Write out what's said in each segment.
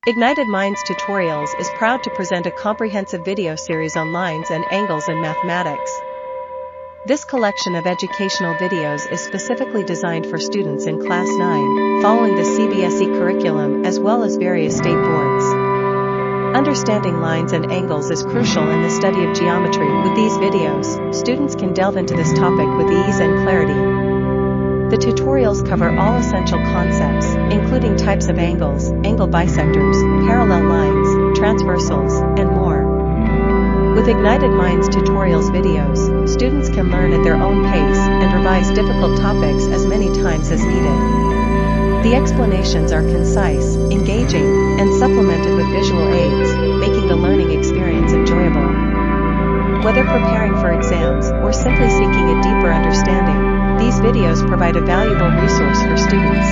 Ignited Minds Tutorials is proud to present a comprehensive video series on lines and angles in mathematics. This collection of educational videos is specifically designed for students in Class 9, following the CBSE curriculum as well as various state boards. Understanding lines and angles is crucial in the study of geometry. With these videos, students can delve into this topic with ease and clarity. The tutorials cover all essential concepts, including types of angles, angle bisectors, parallel lines, transversals, and more. With Ignited Minds Tutorials videos, students can learn at their own pace and revise difficult topics as many times as needed. The explanations are concise, engaging, and supplemented with visual aids, making the learning experience enjoyable. Whether preparing for exams or simply seeking a deeper understanding, these videos provide a valuable resource for students.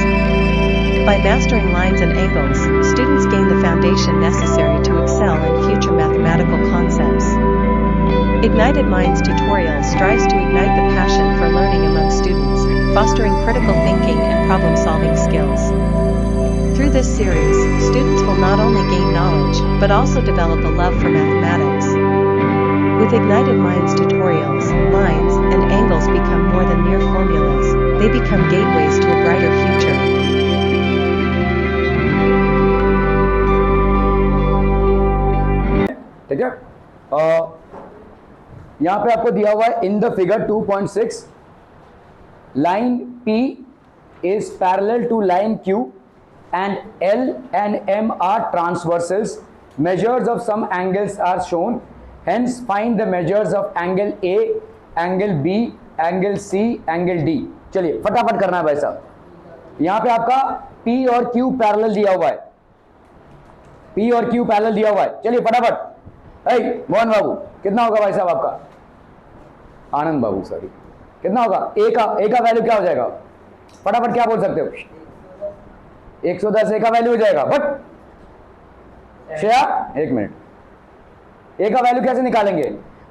By mastering lines and angles, students gain the foundation necessary to excel in future mathematical concepts. Ignited Minds Tutorials strives to ignite the passion for learning among students, fostering critical thinking and problem-solving skills. Through this series, students will not only gain knowledge, but also develop a love for mathematics. With Ignited Minds Tutorials, lines and angles become more than mere formulas, they become gateways to a brighter future. ठीक है, यहाँ पे आपको दिया हुआ है in the figure 2.6 line P is parallel to line Q and L and M are transversals. Measures of some angles are shown. Hence find the measures of angle A, angle B, angle C, angle D. चलिए फटाफट करना है भाई साहब। यहाँ पे आपका P और Q पैरेलल दिया हुआ है, P और Q पैरेलल दिया हुआ है। चलिए फटाफट। मोहन बाबू कितना होगा भाई साहब आपका? आनंद बाबू सॉरी, कितना होगा? A का वैल्यू क्या हो जाएगा? फटाफट क्या बोल सकते हो? 110 A का वैल्यू हो जाएगा। बट श्रेया एक मिनट, A का वैल्यू कैसे निकालेंगे?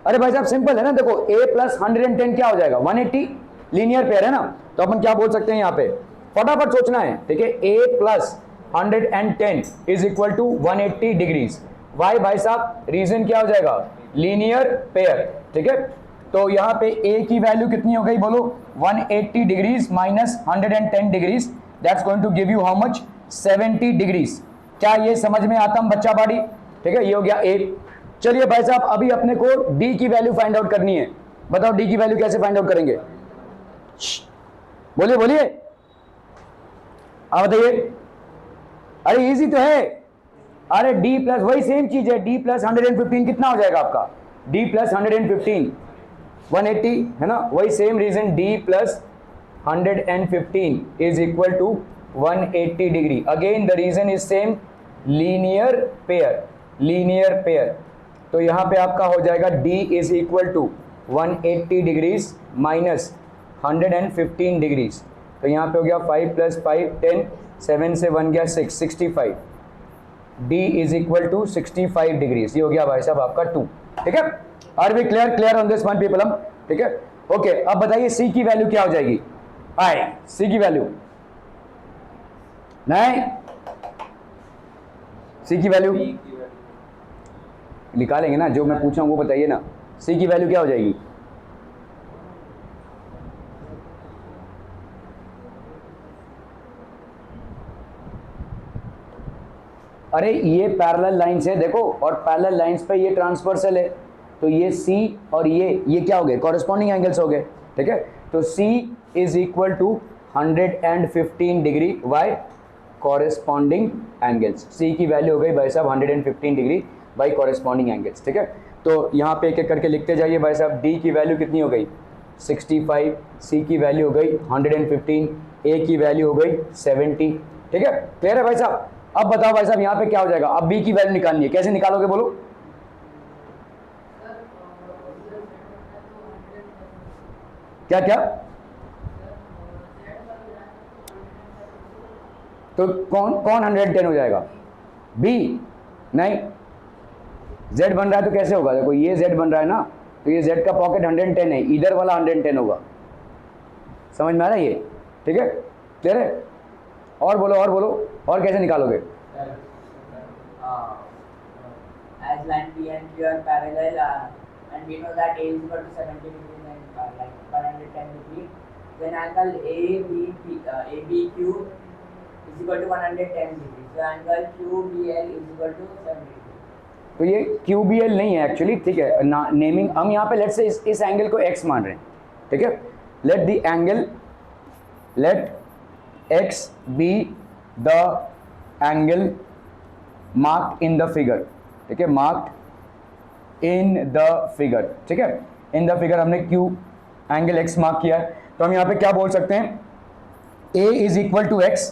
अरे भाई साहब सिंपल है ना, देखो A प्लस 110 क्या हो जाएगा? 180। लीनियर पेयर है ना, तो अपन क्या बोल सकते हैं यहाँ पे? फटाफट सोचना है, ठीक है। A plus 110 is equal to 180 degrees. Why भाई साहब रीजन क्या हो जाएगा? लीनियर पेयर, ठीक है। तो यहाँ पे A की वैल्यू कितनी हो गई बोलो? 180 degrees minus 110 degrees, that's going to give you how much? 70 degrees. क्या ये समझ में आता है बच्चा बाड़ी? ठीक है, ये हो गया A। चलिए भाई साहब अभी अपने को D की वैल्यू फाइंड आउट करनी है। बताओ D की वैल्यू कैसे फाइंड आउट करेंगे? बोलिए बोलिए, आप बताइए। अरे इजी तो है। अरे D प्लस वही सेम चीज है, D प्लस 115 कितना हो जाएगा आपका? D प्लस 115 180 है ना, वही same reason D plus 115 is equal to 180 degree. Again the reason is same, linear pair, linear pair. तो यहाँ पे आपका हो जाएगा D is equal to 180 degrees minus 115 degrees. तो यहाँ पे हो गया 5 प्लस 5 10, 7 से 1 गया 6, 65। D is equal to 65 degrees. ये हो गया भाई साहब आपका 2। ठीक है, are we clear on this one people हम? ठीक है, ओके। अब बताइए C की वैल्यू क्या हो जाएगी? आए C की वैल्यू नहीं, C की वैल्यू निकालेंगे ना, जो मैं पूछा हूं वो बताइए ना। C की वैल्यू क्या हो जाएगी? अरे ये पैरेलल लाइंस है देखो, और पैरेलल लाइंस पे ये ट्रांसवर्सल है, तो ये C और ये क्या हो गए? कॉरेस्पॉन्डिंग एंगल्स हो गए। ठीक है, तो C is equal to 115 degree. Why? Corresponding angles. C की वैल्यू हो गई भाई साहब 115 डिग्री बाई कॉरेस्पॉन्डिंग एंगल्स। ठीक है, तो यहाँ पे एक एक करके लिखते जाइए भाई साहब। D की वैल्यू कितनी हो गई? 65। C की वैल्यू हो गई 115। A की वैल्यू हो गई 70। ठीक है, क्लियर है भाई साहब? अब बताओ भाई साहब यहाँ पे क्या हो जाएगा? अब B की वैल्यू निकालनी है, कैसे निकालोगे बोलो? क्या क्या? तो कौन 110 हो जाएगा? B नहीं, Z बन रहा है तो कैसे होगा? देखो ये Z बन रहा है ना, तो ये Z का पॉकेट 110 है, इधर वाला 110 होगा। समझ में आ रहा है ये? ठीक है, क्लियर है? और बोलो और बोलो, और कैसे निकालोगे? as line P and Q are parallel, and we know that A is equal to 70 degrees and like 110 degrees, then angle ABQ is equal to 110 degrees. So angle QBL is equal to 70 degrees. तो ये QBL नहीं है actually, ठीक है ना, naming हम यहाँ पे लेट से इस एंगल को x मान रहे हैं, ठीक है. Let the angle, let x be the angle marked in the figure, ठीक है, मार्क्ड इन द फिगर, ठीक है. इन द फिगर हमने Q एंगल x मार्क किया है, तो हम यहाँ पे क्या बोल सकते हैं, A is equal to x.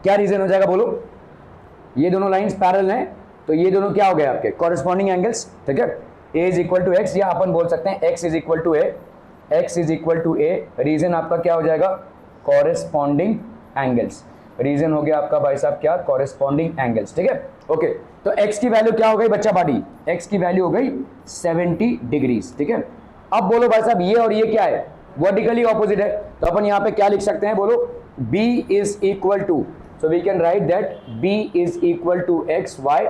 क्या रीजन हो जाएगा बोलो, ये दोनों लाइंस पैरेलल हैं, तो ये दोनों क्या हो गए आपके कॉरेस्पॉन्डिंग एंगल्स, ठीक है. A is equal to x, या अपन बोल सकते हैं x is equal to A, x is equal to A. Reason आपका क्या हो जाएगा, कॉरेस्पॉन्डिंग एंगल्स. रीजन हो गया आपका भाई साहब क्या, कॉरेस्पॉन्डिंग एंगल्स, ठीक है. ओके, तो x की वैल्यू क्या हो गई बच्चा पार्टी, x की वैल्यू हो गई 70 डिग्रीज, ठीक है. अब बोलो भाई साहब ये और ये क्या है, वर्टिकली ऑपोजिट है, तो अपन यहाँ पे क्या लिख सकते हैं बोलो, b is equal to, so we can write that b is equal to x, y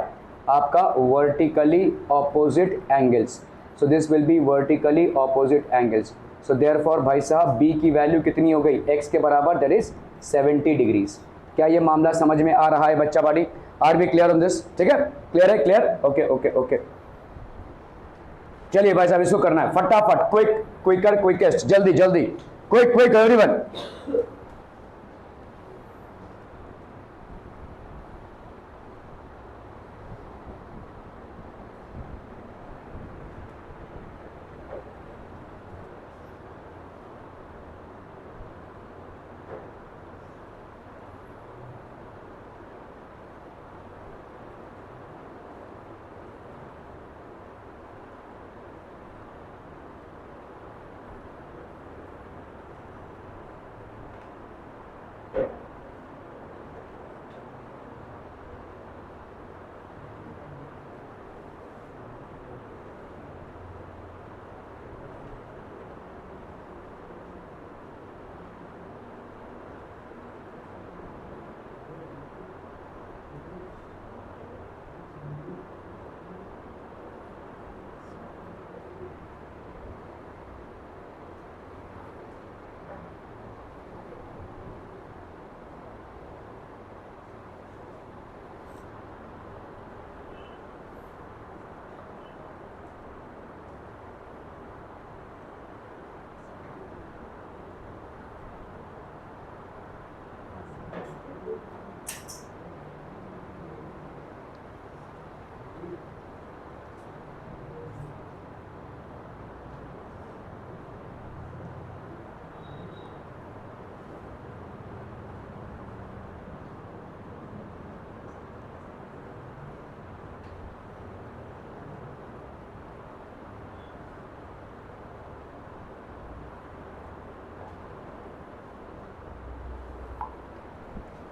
आपका vertically opposite angles. So this will be vertically opposite angles. So therefore भाई साहब b की वैल्यू कितनी हो गई, x के बराबर, दैट इज 70 डिग्रीज. क्या ये मामला समझ में आ रहा है बच्चा party, are we clear on this, ठीक है, क्लियर है, क्लियर, ओके ओके ओके. चलिए भाई साहब इसको करना है फटाफट, क्विक क्विकर क्विकेस्ट, जल्दी जल्दी, quick quick everyone.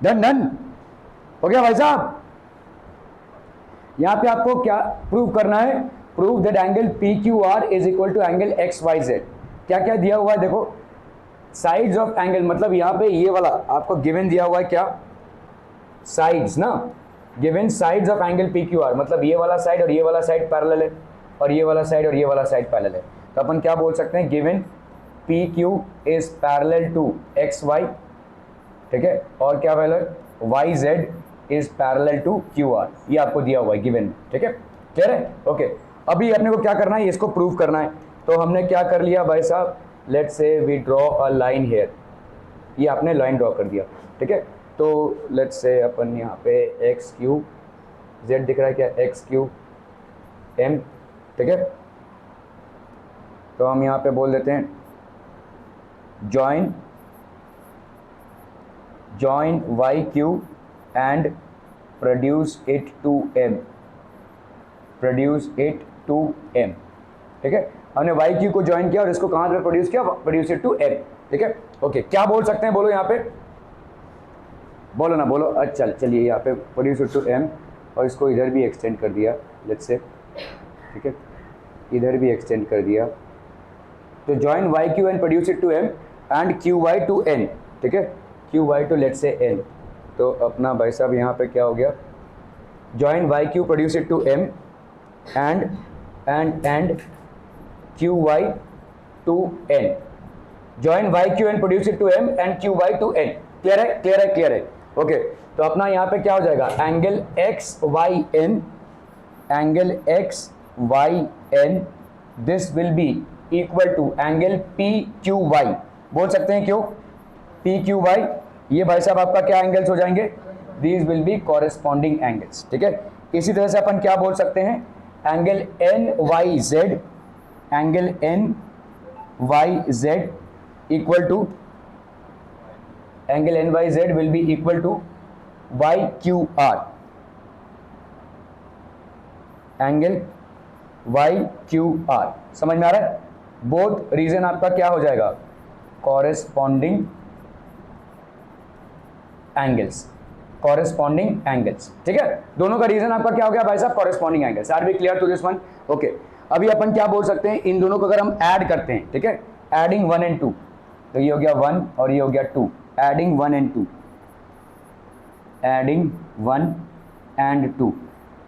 Done done हो गया भाई साहब. यहां पे आपको क्या प्रूव करना है, prove that angle P Q R is equal to angle X Y Z. क्या क्या दिया हुआ है देखो, साइड्स ऑफ एंगल, मतलब यहां पे ये वाला आपको गिवन दिया हुआ है क्या, साइड्स ना, given sides of angle P Q are, मतलब ये वाला साइड और ये वाला साइड पैरेलल है, और ये वाला साइड और ये वाला साइड पैरेलल है. तो अपन क्या बोल सकते हैं, given P Q is parallel to X Y, ठीक है, और क्या parallel, Y Z is parallel to Q R. ये आपको दिया हुआ है गिवन, ठीक है, क्लियर है, ओके. अभी अपने को क्या करना है, इसको प्रूव करना है. तो हमने क्या कर लिया भाई साहब, let's say we draw a line here, ये आपने लाइन ड्रॉ कर दिया, ठीक है. तो लेट्स से अपन यहाँ पे एक्स क्यू जेड दिख रहा है क्या, एक्स क्यू एम, ठीक है. तो हम यहाँ पे बोल देते हैं join Y Q and produce it to M, produce it to M, ठीक है. हमने वाई क्यू को ज्वाइन किया और इसको कहाँ पे प्रोड्यूस किया, प्रोड्यूस इट टू एम, ठीक है, ओके. क्या बोल सकते हैं बोलो, यहाँ पे बोलो ना, बोलो. अच्छा चलिए, यहाँ पे प्रोड्यूस इट टू एम, और इसको इधर भी एक्सटेंड कर दिया लेट्स से, ठीक है, इधर भी एक्सटेंड कर दिया. तो join Y Q and produce it to M and Q Y to N, ठीक है, Q Y to let's say N. तो अपना भाई साहब यहाँ पे क्या हो गया, join YQ, produce it to M, and QY to N. Join YQ and produce it to M and QY to N. Clear है, क्लियर है, क्लियर है. ओके, तो अपना यहाँ पे क्या हो जाएगा, angle XYN, angle XYN, this will be equal to angle PQY. बोल सकते हैं क्यों, PQY, ये भाई साहब आपका क्या एंगल्स हो जाएंगे, these will be corresponding angles. ठीक है, इसी तरह से अपन क्या बोल सकते हैं, angle NYZ, angle NYZ equal to, angle NYZ will be equal to YQR, angle YQR. समझ में आ रहा है, बोथ रीजन आपका क्या हो जाएगा, कॉरेस्पॉन्डिंग एंगल्स, कॉरेस्पॉन्डिंग एंगल्स. ठीक है, दोनों का रीजन आपका क्या हो गया भाई साहब, corresponding angles. Are be clear to this one. Okay, अभी अपन क्या बोल सकते हैं, इन दोनों को अगर हम ऐड करते हैं, ठीक है, एडिंग 1 and 2, तो ये हो गया 1 और ये हो गया 2, एडिंग 1 and 2, एडिंग 1 and 2,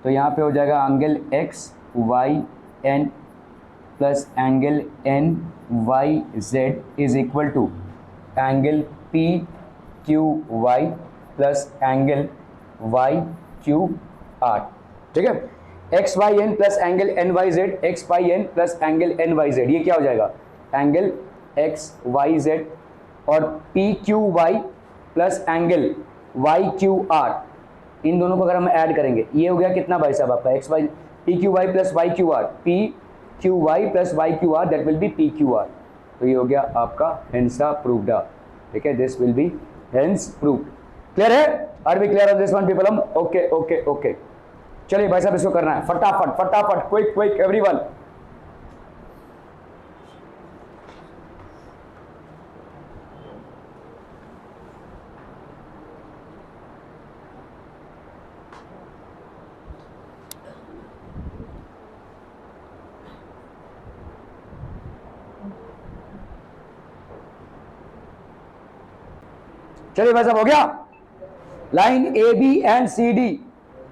तो यहाँ पे हो जाएगा angle XYN plus angle NYZ is equal to angle PQY plus angle YQR. ठीक है, XYN plus angle NYZ, XYN plus angle NYZ, ये क्या हो जाएगा, एंगल XYZ, और PQY प्लस एंगल YQR, इन दोनों को अगर हम ऐड करेंगे, ये हो गया कितना भाई साहब आपका, PQY plus YQR, PQY plus YQR, that will B PQR. तो ये हो गया आपका हेंसा प्रूव्ड. ठीक है, this will be hence proved. Clear है, are we clear on this one people? हम ओके ओके ओके. चलिए भाई साहब इसको करना है फटाफट फटाफट, क्विक क्विक एवरीवन. चलिए भाई साहब हो गया. Line AB and CD,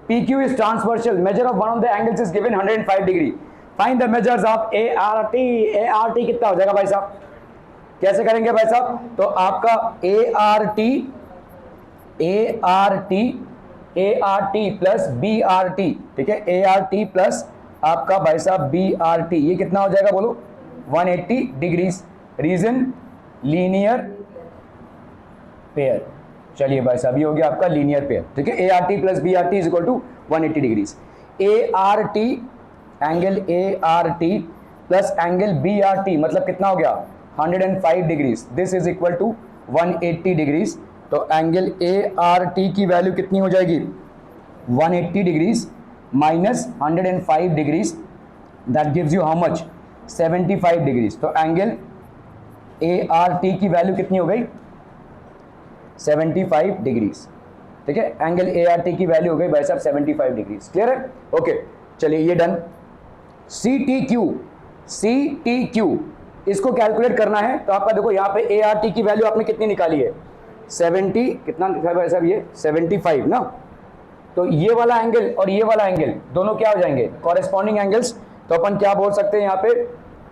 PQ is transversal. Measure of one of the angles is given 105 degree. Find the measures of ART. ART कितना हो जाएगा भाई साहब, कैसे करेंगे भाई साहब, तो आपका ART प्लस BRT. ठीक है, ART प्लस आपका भाई साहब BRT, ये कितना हो जाएगा बोलो, 180 डिग्रीज. Reason linear pair. चलिए भाई साहब ये हो गया आपका लीनियर पेयर. ठीक है, ART plus BRT is equal to 180 degrees. ART, angle ART plus angle BRT मतलब कितना हो गया, 105 degrees. This is equal to 180 degrees. तो एंगल ART की वैल्यू कितनी हो जाएगी, 180 degrees minus 105 degrees, that gives you how much, 75 degrees. तो एंगल ART की वैल्यू कितनी हो गई, 75 डिग्रीज. ठीक है, एंगल ART की वैल्यू हो गई भाई साहब 75 डिग्रीज. क्लियर है, ओके. चलिए ये डन. CTQ इसको कैलकुलेट करना है, तो आपका देखो यहाँ पे ART की वैल्यू आपने कितनी निकाली है, 70 कितना भाई साहब, ये 75 ना. तो ये वाला एंगल और ये वाला एंगल दोनों क्या हो जाएंगे, कॉरेस्पॉन्डिंग एंगल्स. तो अपन क्या बोल सकते हैं यहाँ पे,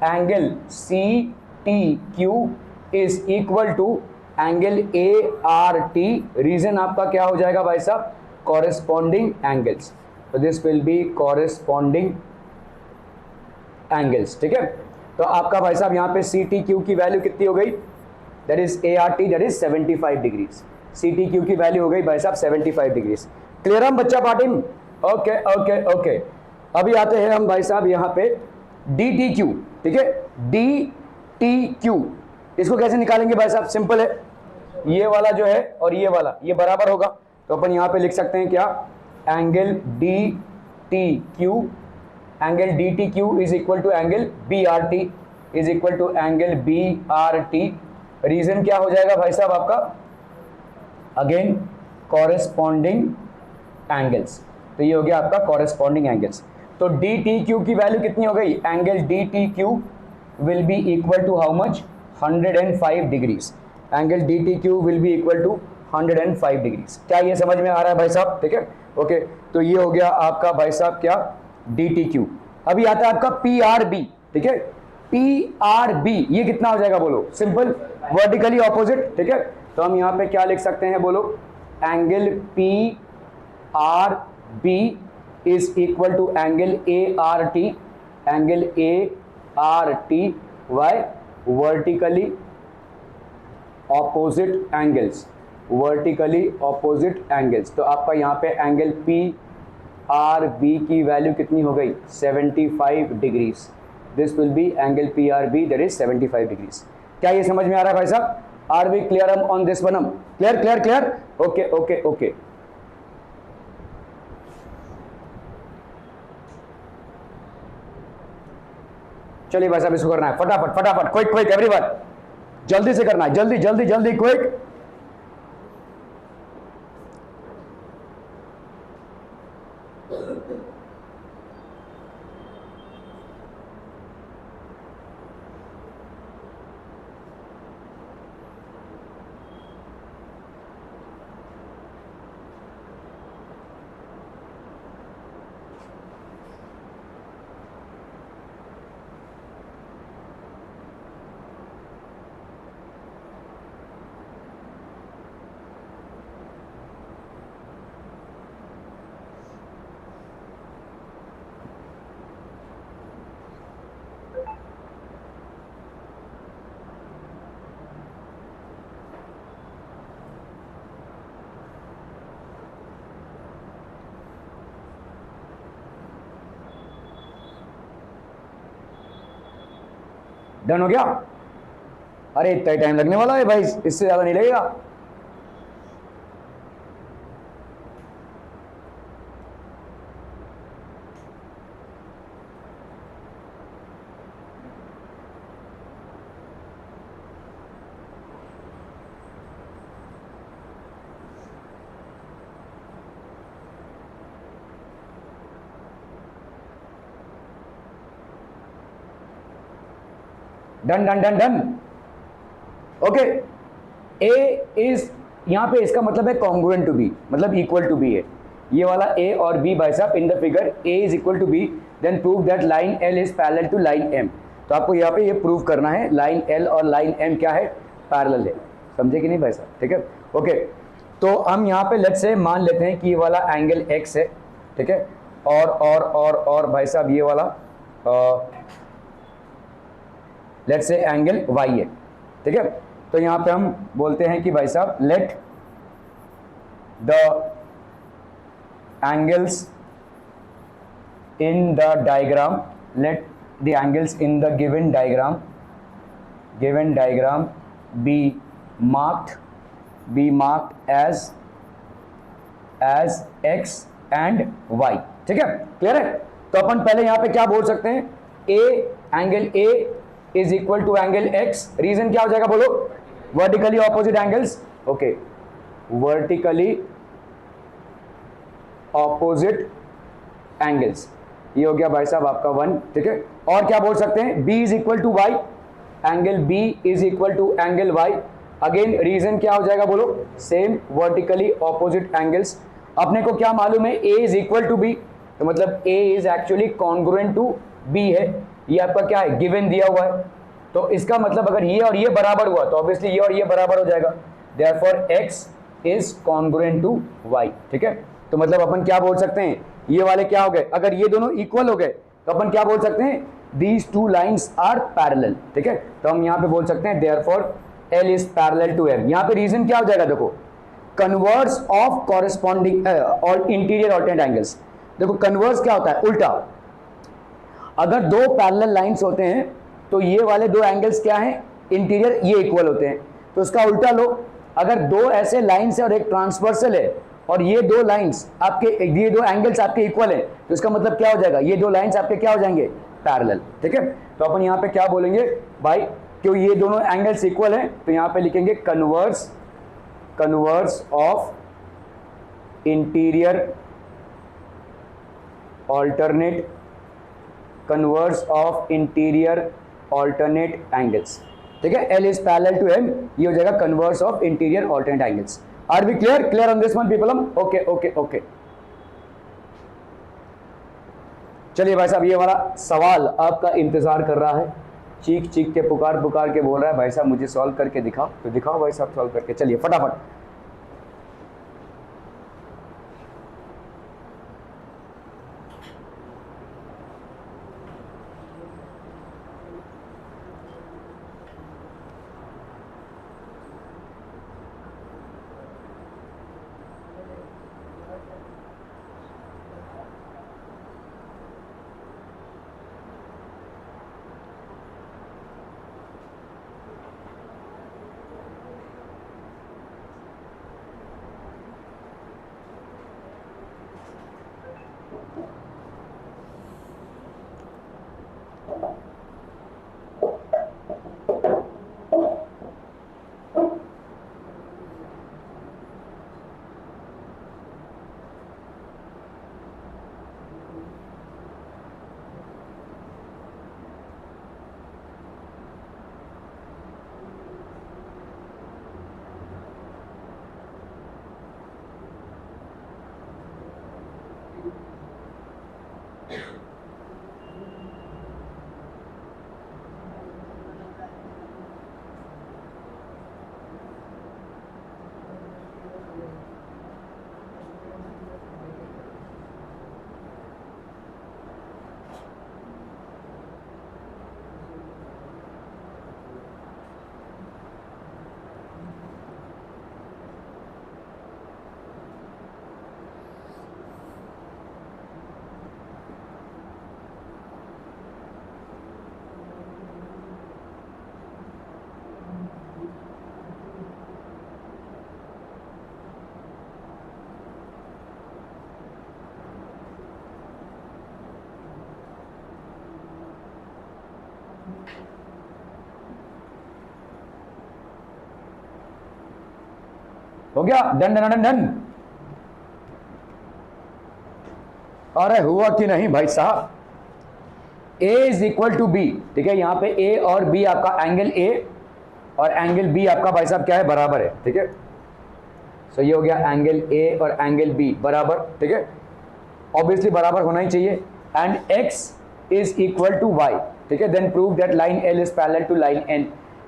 angle CTQ is equal to angle ART. Reason आपका क्या हो जाएगा भाई साहब, कॉरेस्पॉन्डिंग एंगल्स. तो this will be corresponding angles. ठीक है, तो आपका भाई साहब यहाँ पे CTQ की वैल्यू कितनी हो गई, that is ART, that is 75 degrees. CTQ की वैल्यू हो गई भाई साहब 75 डिग्रीज. क्लियर हम बच्चा पाटिन? Okay okay okay. अभी आते हैं हम भाई साहब यहाँ पे DTQ. ठीक है, DTQ इसको कैसे निकालेंगे भाई साहब, सिंपल है, ये वाला जो है और ये वाला ये बराबर होगा. तो अपन यहाँ पे लिख सकते हैं क्या, angle DTQ, angle DTQ is equal to angle BRT is equal to angle BRT. Reason क्या हो जाएगा भाई साहब आपका, अगेन कॉरेस्पॉन्डिंग एंगल्स. तो ये हो गया आपका कॉरेस्पॉन्डिंग एंगल्स. तो DTQ की वैल्यू कितनी हो गई, angle DTQ will be equal to how much, 105 degrees. Angle DTQ will be equal to 105 degrees. क्या ये समझ में आ रहा है भाई साहब? ठीक है, ओके। तो ये हो गया आपका भाई साहब क्या, DTQ। अभी आता है आपका PRB, ठीक है। PRB ये कितना हो जाएगा बोलो? सिंपल, वर्टिकली ऑपोजिट, ठीक है। तो हम यहाँ पे क्या लिख सकते हैं बोलो? Angle PRB is equal to angle ART, angle ART why vertically opposite angles, vertically opposite angles. तो आपका यहाँ पे एंगल PRB की वैल्यू कितनी हो गई? 75 degrees. This will be angle PRB, that is 75 degrees. क्या ये समझ में आ रहा है भाई साहब? Are we clear on this one? Clear clear clear, okay okay okay. चलिए भाई साहब इसको करना है फटाफट फटाफट, क्विक क्विक एवरीवन, जल्दी से करना है, जल्दी जल्दी जल्दी, क्विक। डन हो गया? अरे इतना टाइम लगने वाला है भाई, इससे ज्यादा नहीं लगेगा। Done done done done, okay. A is, यहां पे इसका मतलब है कॉन्ग्रुएंट टू बी, मतलब इक्वल टू बी है। ये वाला ए और बी भाई साहब in the figure A is equal to B, then prove that line L is parallel to line M. तो आपको यहाँ पे ये प्रूव करना है लाइन एल और लाइन एम क्या है? पैरेलल है। समझे कि नहीं भाई साहब? ठीक है, ओके। तो हम यहाँ पे लेट्स से मान लेते हैं कि ये वाला एंगल एक्स है, ठीक है, और भाई साहब ये वाला लेट्स से एंगल y है, ठीक है। तो यहाँ पे हम बोलते हैं कि भाई साहब let the angles in the diagram, let the angles in the given diagram be marked as x and y, ठीक है, क्लियर है। तो अपन पहले यहाँ पे क्या बोल सकते हैं? Angle A is equal to angle x, reason क्या हो जाएगा बोलो? Vertically opposite angles, okay, vertically opposite angles. ये हो गया भाई साहब आपका 1, ठीक है। और क्या बोल सकते हैं? b is equal to y, angle b is equal to angle y, again reason क्या हो जाएगा बोलो? Same, vertically opposite angles. अपने को क्या मालूम है? a is equal to b, तो मतलब a is actually congruent to b है। ये आपका क्या है? गिवन दिया हुआ है। तो इसका मतलब अगर ये और ये बराबर हुआ तो ऑब्वियसली ये और ये बराबर हो जाएगा, therefore x is congruent to y, ठीक है। तो मतलब अपन क्या बोल सकते हैं? ये वाले क्या हो गए? अगर ये दोनों इक्वल हो गए तो अपन क्या बोल सकते हैं? These two lines are parallel, ठीक है। तो हम यहाँ पे बोल सकते हैं therefore L is parallel to M। यहाँ पे रीजन क्या हो जाएगा? देखो, कन्वर्स ऑफ कॉरेस्पॉन्डिंग और इंटीरियर ऑल्टरनेट एंगल्स। देखो कन्वर्स क्या होता है? उल्टा। अगर दो पैरेलल लाइंस होते हैं तो ये वाले दो एंगल्स क्या हैं? इंटीरियर, ये इक्वल होते हैं। तो इसका उल्टा लो, अगर दो ऐसे लाइंस है और एक ट्रांसवर्सल है और ये दो लाइंस आपके, ये दो एंगल्स आपके इक्वल है, तो इसका मतलब क्या हो जाएगा? ये दो लाइंस आपके क्या हो जाएंगे? पैरेलल, ठीक है। तो अपन यहाँ पे क्या बोलेंगे भाई? क्यों ये दोनों एंगल्स इक्वल हैं तो यहाँ पे लिखेंगे converse of interior alternate, converse of interior alternate angles, ठीक है। L is parallel to M, ये हो जाएगा converse of interior alternate angles. Are we clear? Clear on this one people? Okay okay okay. चलिए भाई साहब, ये वाला सवाल आपका इंतजार कर रहा है, चीख चीख के पुकार पुकार के बोल रहा है भाई साहब मुझे सॉल्व करके दिखाओ। तो दिखाओ भाई साहब सॉल्व करके, चलिए फटाफट। हो गया? Done done done done. अरे हुआ कि नहीं भाई साहब? A is equal to B, ठीक है, यहाँ पे A और B आपका एंगल A और एंगल B आपका भाई साहब क्या है? बराबर है, ठीक है। सो ये हो गया एंगल A और एंगल B बराबर, ठीक है, ऑब्वियसली बराबर होना ही चाहिए। And X is equal to Y, ठीक है। Then prove that line L is parallel to line N,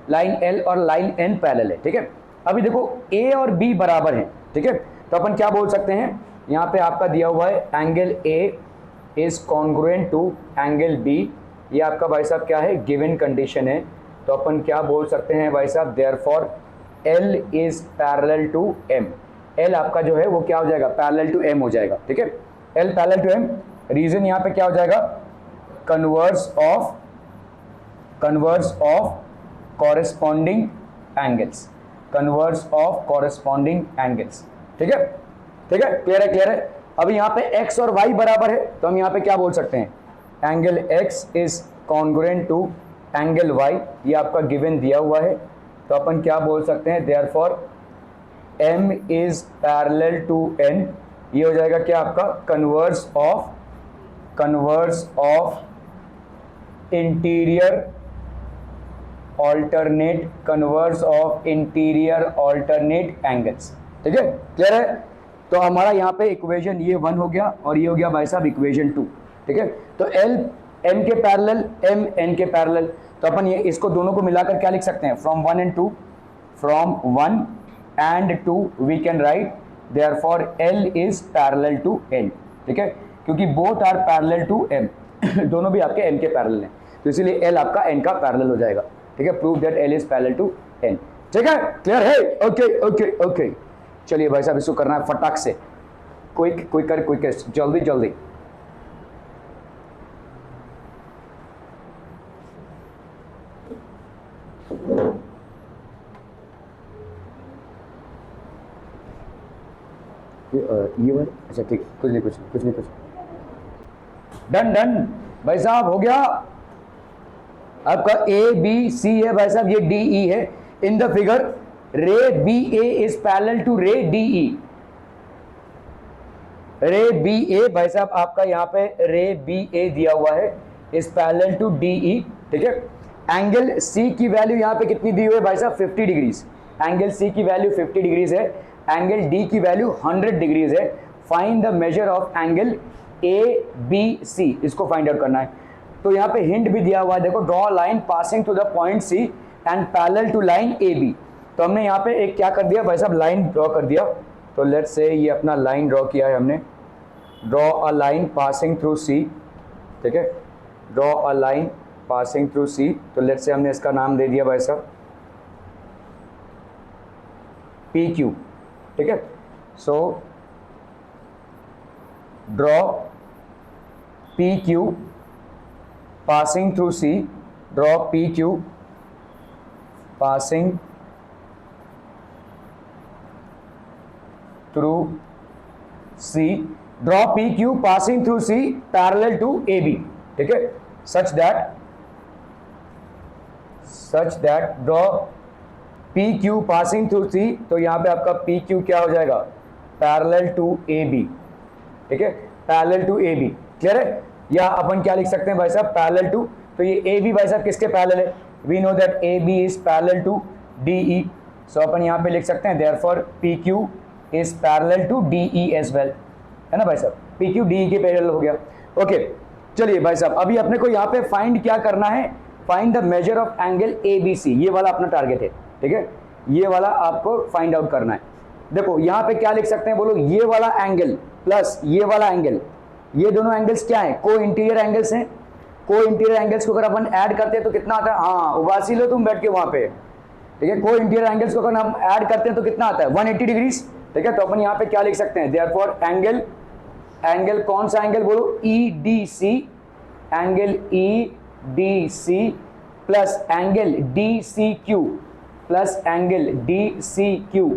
line L और लाइन N पैरेलल है, ठीक है। अभी देखो A और B बराबर हैं, ठीक है, तो अपन क्या बोल सकते हैं, यहाँ पे आपका दिया हुआ है angle A is congruent to angle B, ये आपका भाई साहब क्या है? गिवन कंडीशन है। तो अपन क्या बोल सकते हैं भाई साहब? Therefore L is parallel to M, L आपका जो है वो क्या हो जाएगा? पैरेलल टू M हो जाएगा, ठीक है। L parallel to M, reason यहाँ पे क्या हो जाएगा? Converse of corresponding angles, converse of corresponding angles, ठीक है, ठीक है, क्लियर है? क्लियर है। अभी यहाँ पे x और y बराबर है, तो हम यहाँ पे क्या बोल सकते हैं? Angle x is congruent to angle y, ये आपका गिवन दिया हुआ है, तो अपन क्या बोल सकते हैं? Therefore m is parallel to n, ये हो जाएगा क्या आपका? Converse of interior alternate angles, ठीक है, क्लियर है। तो हमारा यहाँ पे इक्वेशन ये 1 हो गया और ये हो गया भाई साहब इक्वेशन 2, ठीक है। तो L M के पैरेलल, M N के पैरेलल, तो अपन ये इसको दोनों को मिलाकर क्या लिख सकते हैं? From 1 and 2 we can write therefore L is parallel to N, ठीक है, क्योंकि both are parallel to M दोनों भी आपके N के पैरेलल हैं, तो इसीलिए L आपका N का पैरेलल हो जाएगा, ठीक है। Prove that L is parallel to N, ठीक है, क्लियर है? Okay okay okay. चलिए भाई साहब इसको करना है फटाक से, क्विक जल्दी जल्दी। ये वाला, अच्छा ठीक, कुछ नहीं डन डन भाई साहब, हो गया आपका ABC है भाई साहब, ये DE है। इन द फिगर रे BA इज पैरेलल टू रे DE, रे BA भाई साहब आपका यहाँ पे रे BA दिया हुआ है इज पैरेलल टू DE, ठीक है। एंगल C की वैल्यू यहाँ पे कितनी दी हुई है भाई साहब? 50 डिग्रीज, एंगल C की वैल्यू 50 डिग्रीज है। एंगल डी की वैल्यू 100 डिग्रीज है, find the measure of angle A B C, इसको फाइंड आउट करना है। तो यहाँ पे हिंट भी दिया हुआ है, देखो draw line passing to the point C and parallel to line A B. तो हमने यहाँ पे एक क्या कर दिया भाई साहब, लाइन ड्रॉ कर दिया। तो लेट्स से ये अपना लाइन ड्रॉ किया है हमने, draw a line passing through C, ठीक है, draw a line passing through C. तो लेट्स से हमने इसका नाम दे दिया भाई साहब पी क्यू, ठीक है। So draw P Q passing through C, draw PQ passing through C, draw PQ passing through C parallel to AB, ठीक है, such that draw PQ passing through C। तो यहाँ पे आपका PQ क्या हो जाएगा, parallel to AB, ठीक है, parallel to AB, क्लियर है। या अपन क्या लिख सकते हैं भाई साहब, पैरेलल टू, तो ये ए बी भाई साहब किसके पैरेलल है, we know that A B is parallel to D E. So अपन यहाँ पे लिख सकते हैं therefore P Q is parallel to D E as well, है ना भाई साहब, पी क्यू डी ई के पैरेलल हो गया। ओके चलिए भाई साहब, अभी अपने को यहाँ पे फाइंड क्या करना है, find the measure of angle A B C, ये वाला अपना टारगेट है, ठीक है, ये वाला आपको फाइंड आउट करना है। देखो यहाँ पे क्या लिख सकते हैं, बोलो ये वाला एंगल प्लस ये वाला एंगल, ये दोनों एंगल्स क्या हैं, को इंटीरियर एंगल्स हैं। को इंटीरियर एंगल्स को अगर अपन ऐड करते हैं तो कितना आता है, हाँ उबासी लो तुम बैठ के वहां पे, ठीक है, को इंटीरियर एंगल्स को अगर हम ऐड करते हैं तो कितना आता है 180 डिग्रीज, ठीक है। तो अपन यहाँ पे क्या लिख सकते हैं, देयरफॉर एंगल कौन सा एंगल बोलो, E D C, angle E D C plus angle D C Q plus angle D C Q,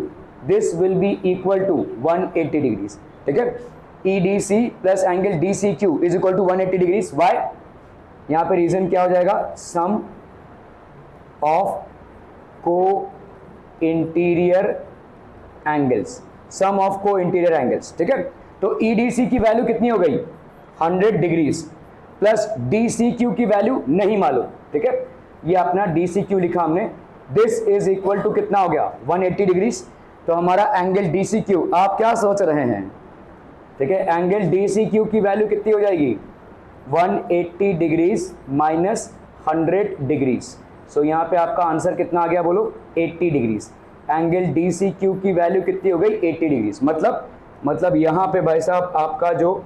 this will be equal to 180 degrees, ठीक है। EDC plus angle DCQ is equal to 180 degrees. Why, यहाँ पे reason क्या हो जाएगा, sum of को interior angles, sum of को interior angles, ठीक है। तो EDC की वैल्यू कितनी हो गई 100 डिग्रीज प्लस DCQ की वैल्यू नहीं मालूम, ठीक है, ये अपना DCQ लिखा हमने, दिस इज इक्वल टू कितना हो गया 180 डिग्रीज। तो हमारा एंगल DCQ, आप क्या सोच रहे हैं, ठीक है, एंगल DCQ की वैल्यू कितनी हो जाएगी 180 डिग्रीज माइनस 100 डिग्रीज। सो यहाँ पे आपका आंसर कितना आ गया बोलो 80 डिग्रीज। एंगल DCQ की वैल्यू कितनी हो गई 80 डिग्रीज, मतलब यहाँ पे भाई साहब आपका जो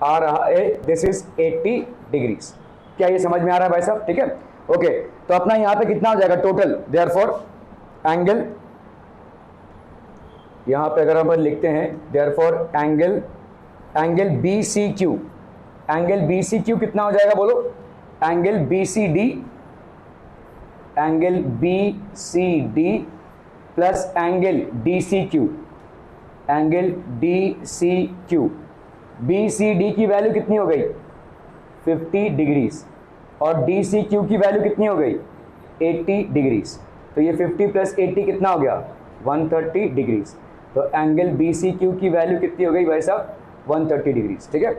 आ रहा है दिस इज 80 डिग्रीज। क्या ये समझ में आ रहा है भाई साहब, ठीक है। ओके तो अपना यहाँ पे कितना हो जाएगा टोटल, देयरफॉर एंगल, यहाँ पे अगर हम लिखते हैं therefore angle BCQ, angle BCQ कितना हो जाएगा बोलो, angle BCD plus angle DCQ, angle DCQ, BCD की वैल्यू कितनी हो गई 50 डिग्रीज और DCQ की वैल्यू कितनी हो गई 80 डिग्रीज। तो ये 50 प्लस 80 कितना हो गया 130 डिग्रीज। तो एंगल BCQ की वैल्यू कितनी हो गई भाई साहब 130 डिग्रीज, ठीक है।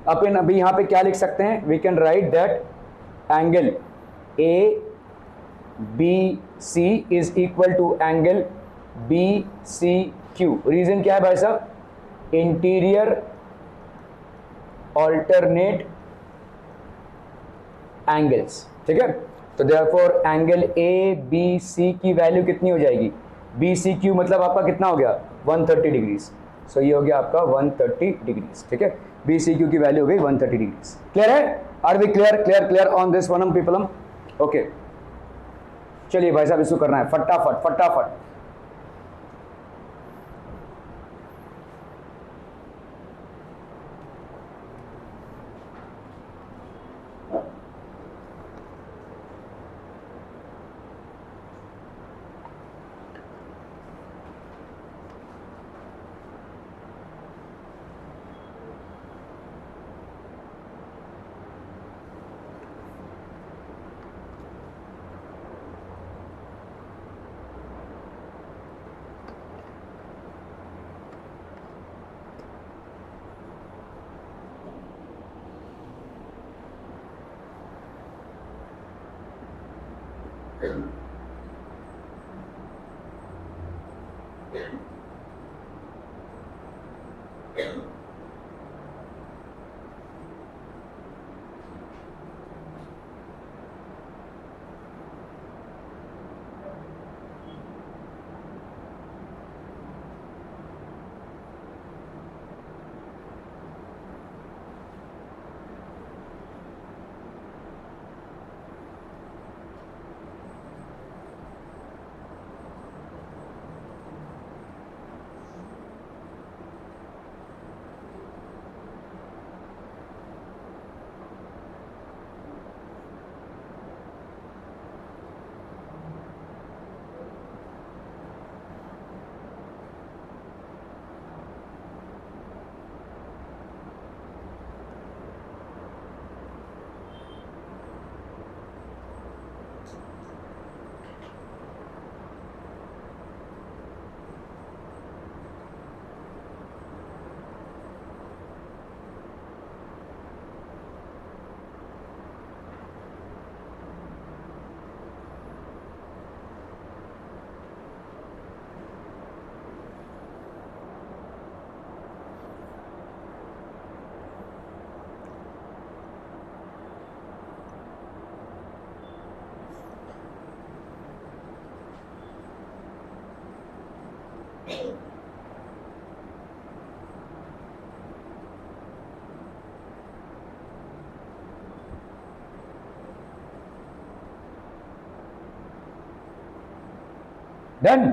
अपन अभी यहाँ पे क्या लिख सकते हैं, we can write that angle ABC is equal to angle BCQ। Reason क्या है भाई साहब, इंटीरियर ऑल्टरनेट एंगल्स, ठीक है। तो देयरफॉर एंगल ABC की वैल्यू कितनी हो जाएगी, BCQ मतलब आपका कितना हो गया 130 डिग्रीज। सो ये हो गया आपका 130 डिग्रीज, ठीक है, BCQ की वैल्यू हो गई 130 डिग्रीज। क्लियर है, are we clear on this one people. Okay चलिए भाई साहब इसको करना है फटाफट। Done.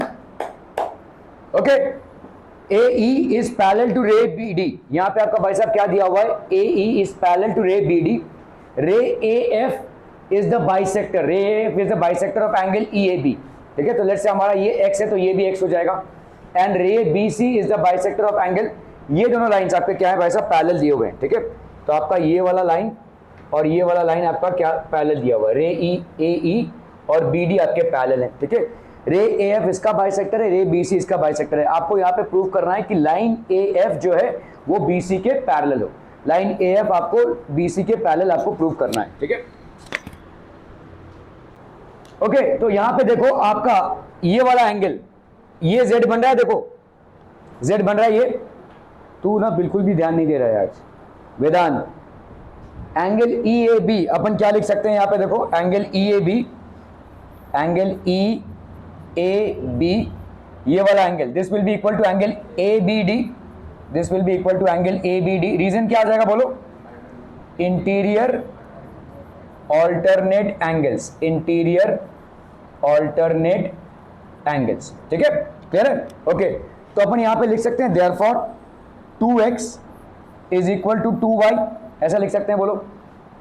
Okay, AE is parallel to ray BD। यहां पे आपका भाई साहब क्या दिया हुआ है, AE is parallel to ray BD। रे AF इज द बाइसेक्टर, रे AF is the bisector of angle EAB। ठीक है, तो लेट्स से हमारा ये x है तो ये भी x हो जाएगा। एंड रे BC is the bisector of angle, ये दोनों लाइंस आपके क्या है भाई साहब, पैरेलल दिए हुए हैं। ठीक है, तो आपका ये वाला लाइन और ये वाला लाइन आपका क्या पैरेलल दिया हुआ है, रे AE और BD आपके पैरेलल है। ठीक है, रे AF इसका बाइसेक्टर है, रे BC इसका बाइसेक्टर है। आपको यहाँ पे प्रूव करना है कि लाइन AF जो है वो BC के पैरेलल हो, लाइन AF आपको BC के पैरेलल आपको प्रूव करना है। ठीक है, ओके, तो यहां पे देखो आपका ये वाला एंगल, ये Z बन रहा है, देखो Z बन रहा है, ये तू ना बिल्कुल भी ध्यान नहीं दे रहा है आज वेदांत। एंगल EAB अपन क्या लिख सकते हैं यहाँ पे, देखो एंगल EAB, एंगल EAB ये वाला angle, this will be equal to angle ABD, this will be equal to angle ABD। Reason क्या आ जाएगा बोलो, interior alternate angles, interior alternate angles. ठीक है, क्लियर है? ओके, तो अपन यहां पे लिख सकते हैं therefore 2x is equal to 2y, ऐसा लिख सकते हैं, बोलो।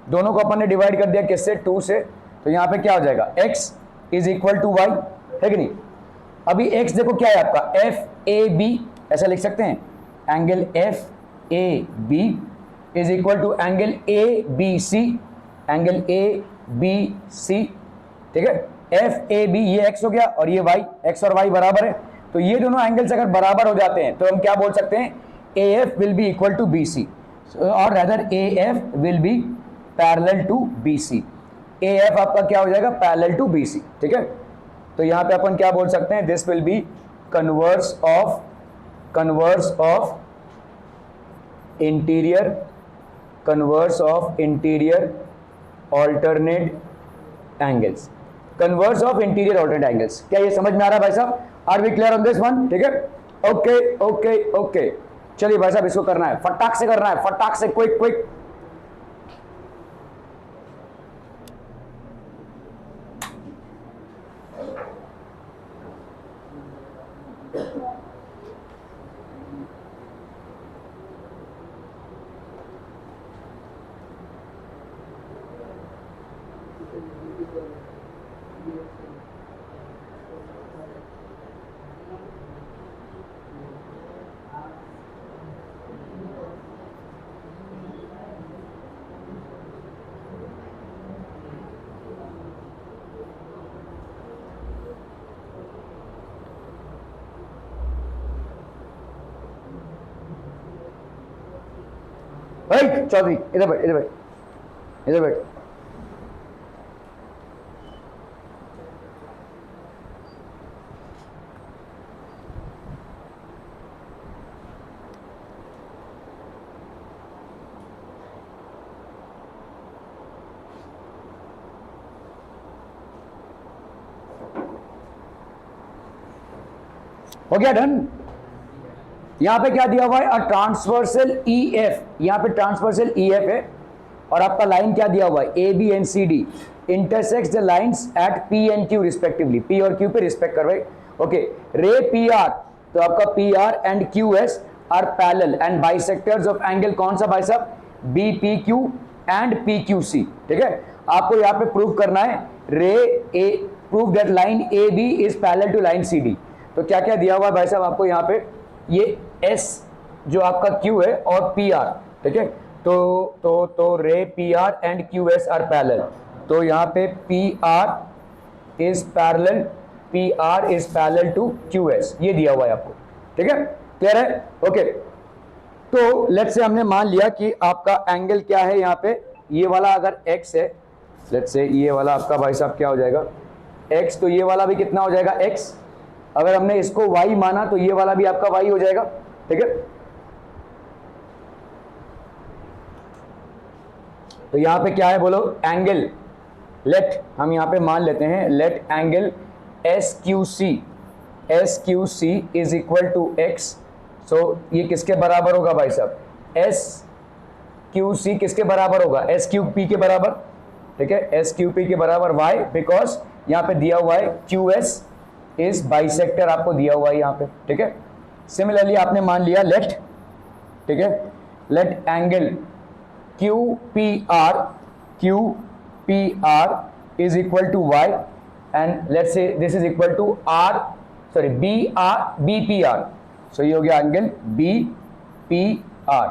दोनों को अपन ने डिवाइड कर दिया किससे, 2 से, तो यहां पे क्या हो जाएगा, x is equal to y, है कि नहीं। अभी x देखो क्या है आपका, FAB, ऐसा लिख सकते हैं, angle FAB is equal to angle ABC, angle ABC। ठीक है, FAB ये x हो गया और ये y, x और y बराबर है, तो ये दोनों एंगल्स अगर बराबर हो जाते हैं तो हम क्या बोल सकते हैं, AF will be equal to BC, और rather AF will be parallel to BC। AF आपका क्या हो जाएगा, पैरेलल टू BC। ठीक है, तो यहां पे अपन क्या बोल सकते हैं, this will be converse of interior alternate angles, converse of interior alternate angles. क्या ये समझ में आ रहा है भाई साहब, are we clear on this one? ठीक है, ओके ओके ओके, चलिए भाई साहब इसको करना है, फटाक से करना है, फटाक से, क्विक क्विक। चौधरी इधर बैठ, इधर बैठ, इधर बैठ। हो गया डन। यहां पे क्या दिया हुआ है, ट्रांसवर्सल EF, यहां पे ट्रांसवर्सल EF है और आपका लाइन क्या दिया हुआ है, AB and CD intersects the lines at P and Q respectively, P और Q पे रिस्पेक्ट कर रहे। ओके, रे PR, तो आपका PR and QS are parallel and bisectors of angle, कौन सा भाई साहब, BPQ एंड PQC। ठीक है, आपको यहां पे प्रूव करना है, prove that line AB is parallel to line CD। तो क्या क्या दिया हुआ है भाई साहब आपको यहाँ पे, ये S जो आपका Q है और PR। ठीक है, तो ray PR and QS are parallel, तो यहाँ पे PR is parallel to QS, ये दिया हुआ है आपको। ठीक है, क्लियर है? ओके, तो लेट्स से हमने मान लिया कि आपका एंगल क्या है, यहाँ पे ये वाला अगर X है, लेट्स से ये वाला आपका भाई साहब क्या हो जाएगा X, तो ये वाला भी कितना हो जाएगा X। अगर हमने इसको Y माना तो ये वाला भी आपका Y हो जाएगा। ठीक है, तो यहां पे क्या है बोलो, एंगल, लेट हम यहां पे मान लेते हैं, let angle SQC is equal to X। So ये किसके बराबर होगा भाई साहब, SQC किसके बराबर होगा, SQP के बराबर। ठीक है, SQP के बराबर Y, बिकॉज यहां पे दिया हुआ है QS इज बाइसेक्टर आपको दिया हुआ है यहाँ पे, ठीक है। सिमिलरली आपने मान लिया लेट, ठीक है, let angle Q P R is equal to y and let's say this is equal to R, sorry B P R, so ये हो गया एंगल बी पी आर।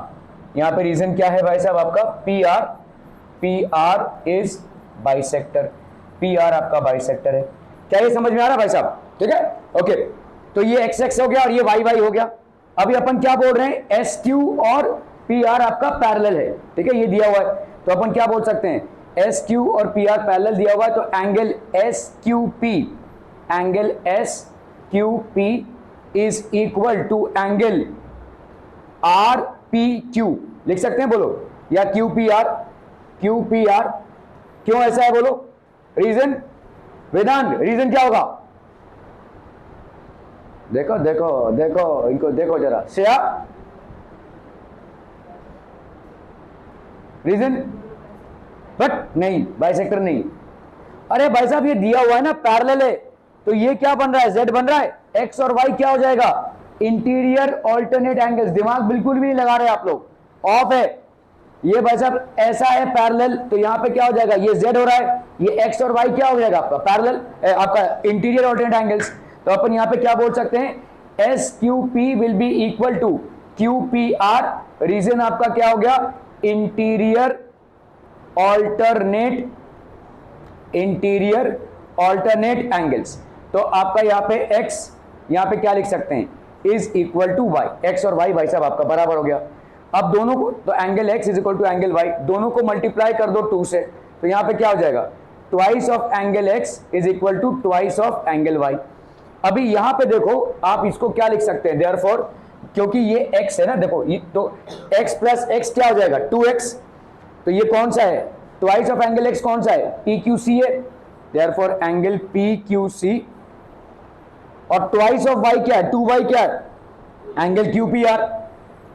यहाँ पे रीजन क्या है भाई साहब आपका P R is bisector, P R आपका बाइसेक्टर है। क्या ये समझ में आ रहा है भाई साहब? ठीक है, ओके। तो ये एक्स एक्स हो गया और ये वाई वाई हो गया। अभी अपन क्या बोल रहे हैं, एस क्यू और पी आर आपका पैरेलल है, ठीक है, ये दिया हुआ है। तो अपन क्या बोल सकते हैं, एस क्यू और पी आर पैरेलल दिया हुआ है, तो angle S Q P is equal to angle R P Q लिख सकते हैं, बोलो, या क्यू पी आर। क्यों ऐसा है बोलो, रीजन वेदांत, रीजन क्या होगा? देखो देखो देखो इनको देखो जरा, श्रेया रीजन, बट नहीं बाइसेक्टर नहीं। अरे भाई साहब ये दिया हुआ है ना, पैरेलल है, तो ये क्या बन रहा है, जेड बन रहा है, एक्स और वाई क्या हो जाएगा, इंटीरियर ऑल्टरनेट एंगल्स। दिमाग बिल्कुल भी नहीं लगा रहे आप लोग, ऑफ है। ये भाई साहब ऐसा है पैरेलल, तो यहां पे क्या हो जाएगा, ये जेड हो रहा है, ये एक्स और वाई क्या हो जाएगा आपका पैरेलल, आपका इंटीरियर ऑल्टरनेट एंगल्स। तो अपन यहां पे क्या बोल सकते हैं, S Q P will be equal to Q P R. Reason आपका क्या हो गया, इंटीरियर ऑल्टरनेट एंगल्स। तो आपका यहां पे x, यहां पे क्या लिख सकते हैं, is equal to y, x और y भाई साहब आपका बराबर हो गया। अब दोनों को, तो angle x is equal to angle y, दोनों को मल्टीप्लाई कर दो 2 से, तो यहां पे क्या हो जाएगा, twice of angle x is equal to twice of angle y। अभी यहां पे देखो आप इसको क्या लिख सकते हैं, देयरफॉर क्योंकि ये x है ना, देखो ये तो x प्लस x क्या हो जाएगा 2x, तो ये कौन सा है, ट्वाइस ऑफ एंगल x कौन सा है, PQC है, देयरफॉर एंगल PQC, और ट्वाइस ऑफ y क्या है, 2y क्या है, एंगल QPR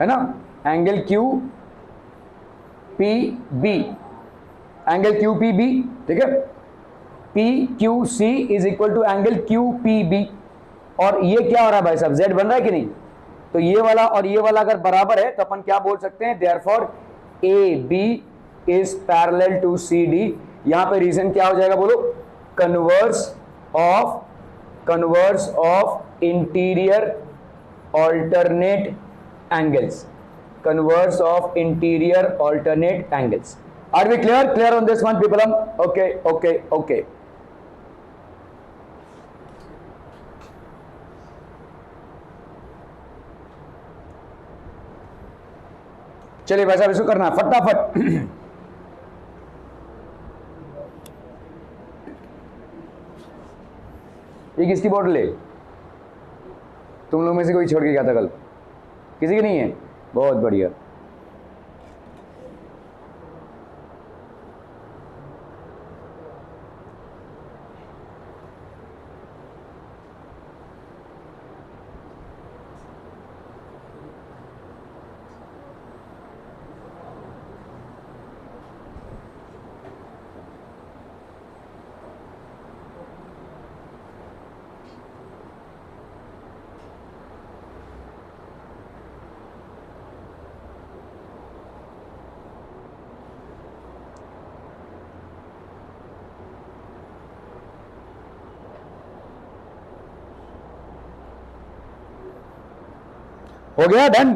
है ना, एंगल QPB, एंगल QPB, ठीक है, PQC is equal to angle QPB। और ये क्या हो रहा है भाई साहब, z बन रहा है कि नहीं, तो ये वाला और ये वाला अगर बराबर है तो अपन क्या बोल सकते हैं, therefore AB is parallel to CD। यहां पे रीजन क्या हो जाएगा बोलो, converse of interior alternate angles, converse of interior alternate angles. Are we clear on this one people? Okay. चलिए भाई साहब इसको करना फटाफट। ये किसकी बोतल है, तुम लोग में से कोई छोड़ के गया था कल, किसी की नहीं है, बहुत बढ़िया। हो गया डन,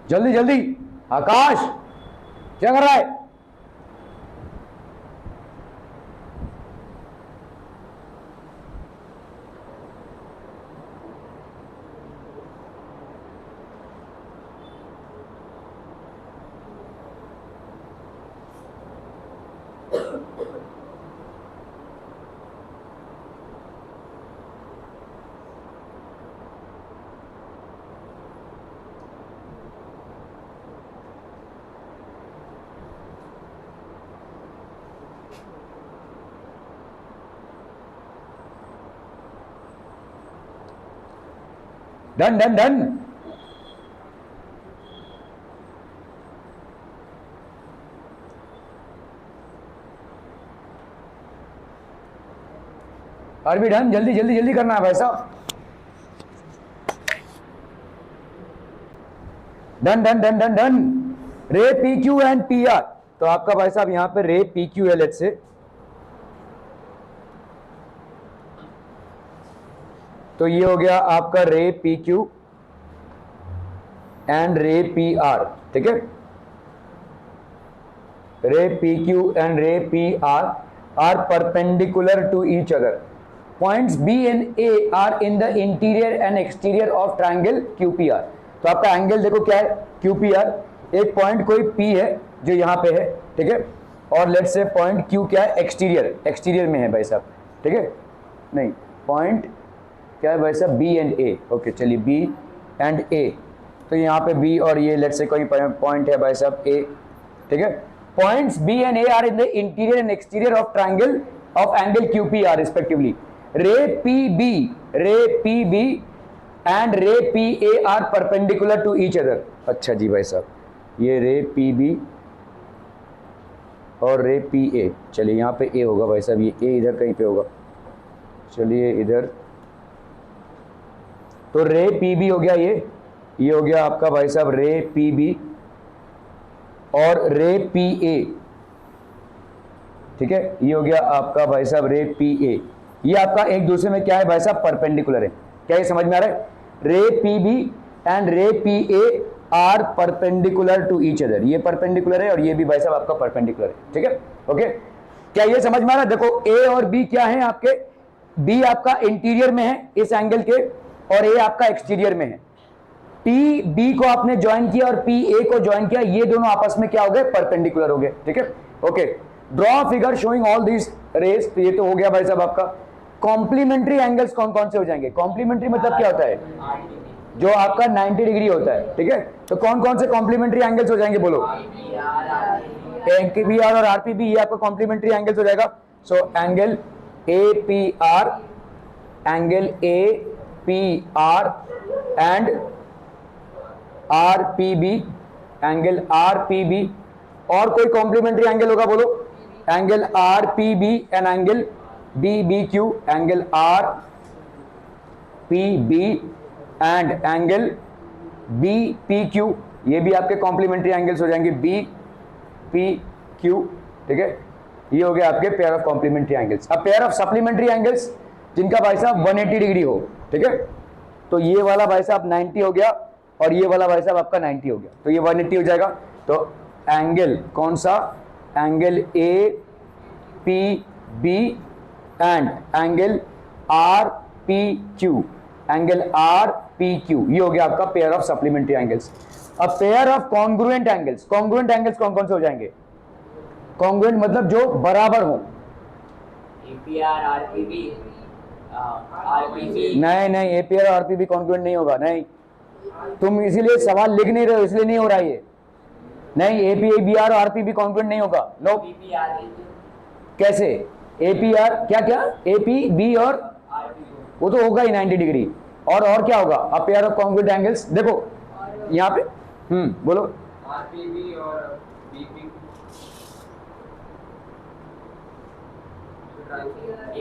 जल्दी जल्दी। आकाश क्या कर रहा है, done done done. Are we done? जल्दी जल्दी जल्दी करना है भाई साहब। Done done done done done. Ray P Q and P R, तो आपका भाई साहब यहां पे रे पी क्यू है, लेट्स से, तो ये हो गया आपका ray P Q and ray P R, ठीक है। Ray P Q and ray P R perpendicular to each other. Points B and A are in the interior and exterior of triangle Q P R. तो आपका angle देखो क्या है, Q P R. एक point कोई P है जो यहां पे है, ठीक है, और लेट्स से पॉइंट क्यू क्या है, एक्सटीरियर, एक्सटीरियर में है भाई साहब, ठीक है। नहीं, पॉइंट क्या है भाई साहब, बी एंड ए। ओके चलिए, बी एंड ए, तो यहाँ पे बी और ये लेट्स से कोई पॉइंट है भाई साहब ए, ठीक है। Points B and A are in the interior and exterior of triangle of angle Q P R respectively. Ray P B and ray P A are perpendicular to each other. अच्छा जी भाई साहब, ये रे P B और रे P ए, चलिए यहाँ पे ए होगा भाई साहब, ये ए इधर कहीं पे होगा, चलिए इधर, तो रे पी बी हो गया, ये हो गया आपका भाई साहब रे पी बी और रे पी ए, ठीक है, ये हो गया आपका भाई साहब रे पी ए। ये आपका एक दूसरे में क्या है भाई साहब, परपेंडिकुलर है। क्या ये समझ में आ रहा है? Ray P B and ray P A are perpendicular to each other. ये परपेंडिकुलर है और ये भी भाई साहब आपका परपेंडिकुलर है, ठीक है, ओके। क्या ये समझ में आ रहा है? देखो ए और बी क्या है आपके, बी आपका इंटीरियर में है इस एंगल के और ए आपका एक्सटीरियर में है। पी बी को आपने ज्वाइन किया और पी ए को ज्वाइन किया, ये दोनों आपस में क्या हो गए, परपेंडिकुलर हो गए, ठीक है, okay. Draw figure showing all this rays, तो ये तो हो गया भाई साहब आपका। कॉम्प्लीमेंट्री एंगल्स कौन कौन से हो जाएंगे? कॉम्प्लीमेंट्री मतलब क्या होता है, जो आपका 90 डिग्री होता है, ठीक है। तो कौन कौन से कॉम्प्लीमेंट्री एंगल्स हो जाएंगे बोलो? पी आर और आर पी बी, ये आपका कॉम्प्लीमेंट्री एंगल्स हो जाएगा। So angle A P R, angle A P R and R P B, angle R P B. और कोई कॉम्प्लीमेंट्री एंगल होगा बोलो? Angle R P B and angle B B Q, angle R P B and angle B P Q, ये भी आपके complementary angles हो जाएंगे, B P Q, ठीक है। ये हो गया आपके पेयर ऑफ कॉम्प्लीमेंट्री एंगल्स। अब पेयर ऑफ सप्लीमेंट्री एंगल्स जिनका भाई साहब 180 डिग्री हो, ठीक है, तो ये वाला भाई साहब 90 हो गया और ये वाला भाई साहब आपका 90 हो गया, तो ये 180 हो जाएगा। तो एंगल कौन सा, angle A P B and angle R P Q, angle R P Q, ये हो गया आपका पेयर ऑफ सप्लीमेंट्री एंगल्स। अब pair of congruent angles, congruent angles कौन कौन से हो जाएंगे? कॉन्ग्रुएंट मतलब जो बराबर हो। एपीआर आरपीबी, आरपीबी नहीं नहीं, एपीआर और आरपीबी कॉन्ग्रुएंट नहीं होगा, नहीं, तुम इसीलिए सवाल लिख नहीं रहे हो, इसलिए नहीं हो रहा ये। नहीं, एपीआर और आरपीबी कॉन्ग्रुएंट नहीं होगा, नो। कैसे? एपीआर क्या क्या, एपी बी और वो तो होगा ही 90 डिग्री। और क्या होगा? अब पेयर ऑफ कॉन्ग्रुएंट एंगल्स देखो यहाँ पे, बोलो। आरपीबी और बीपी,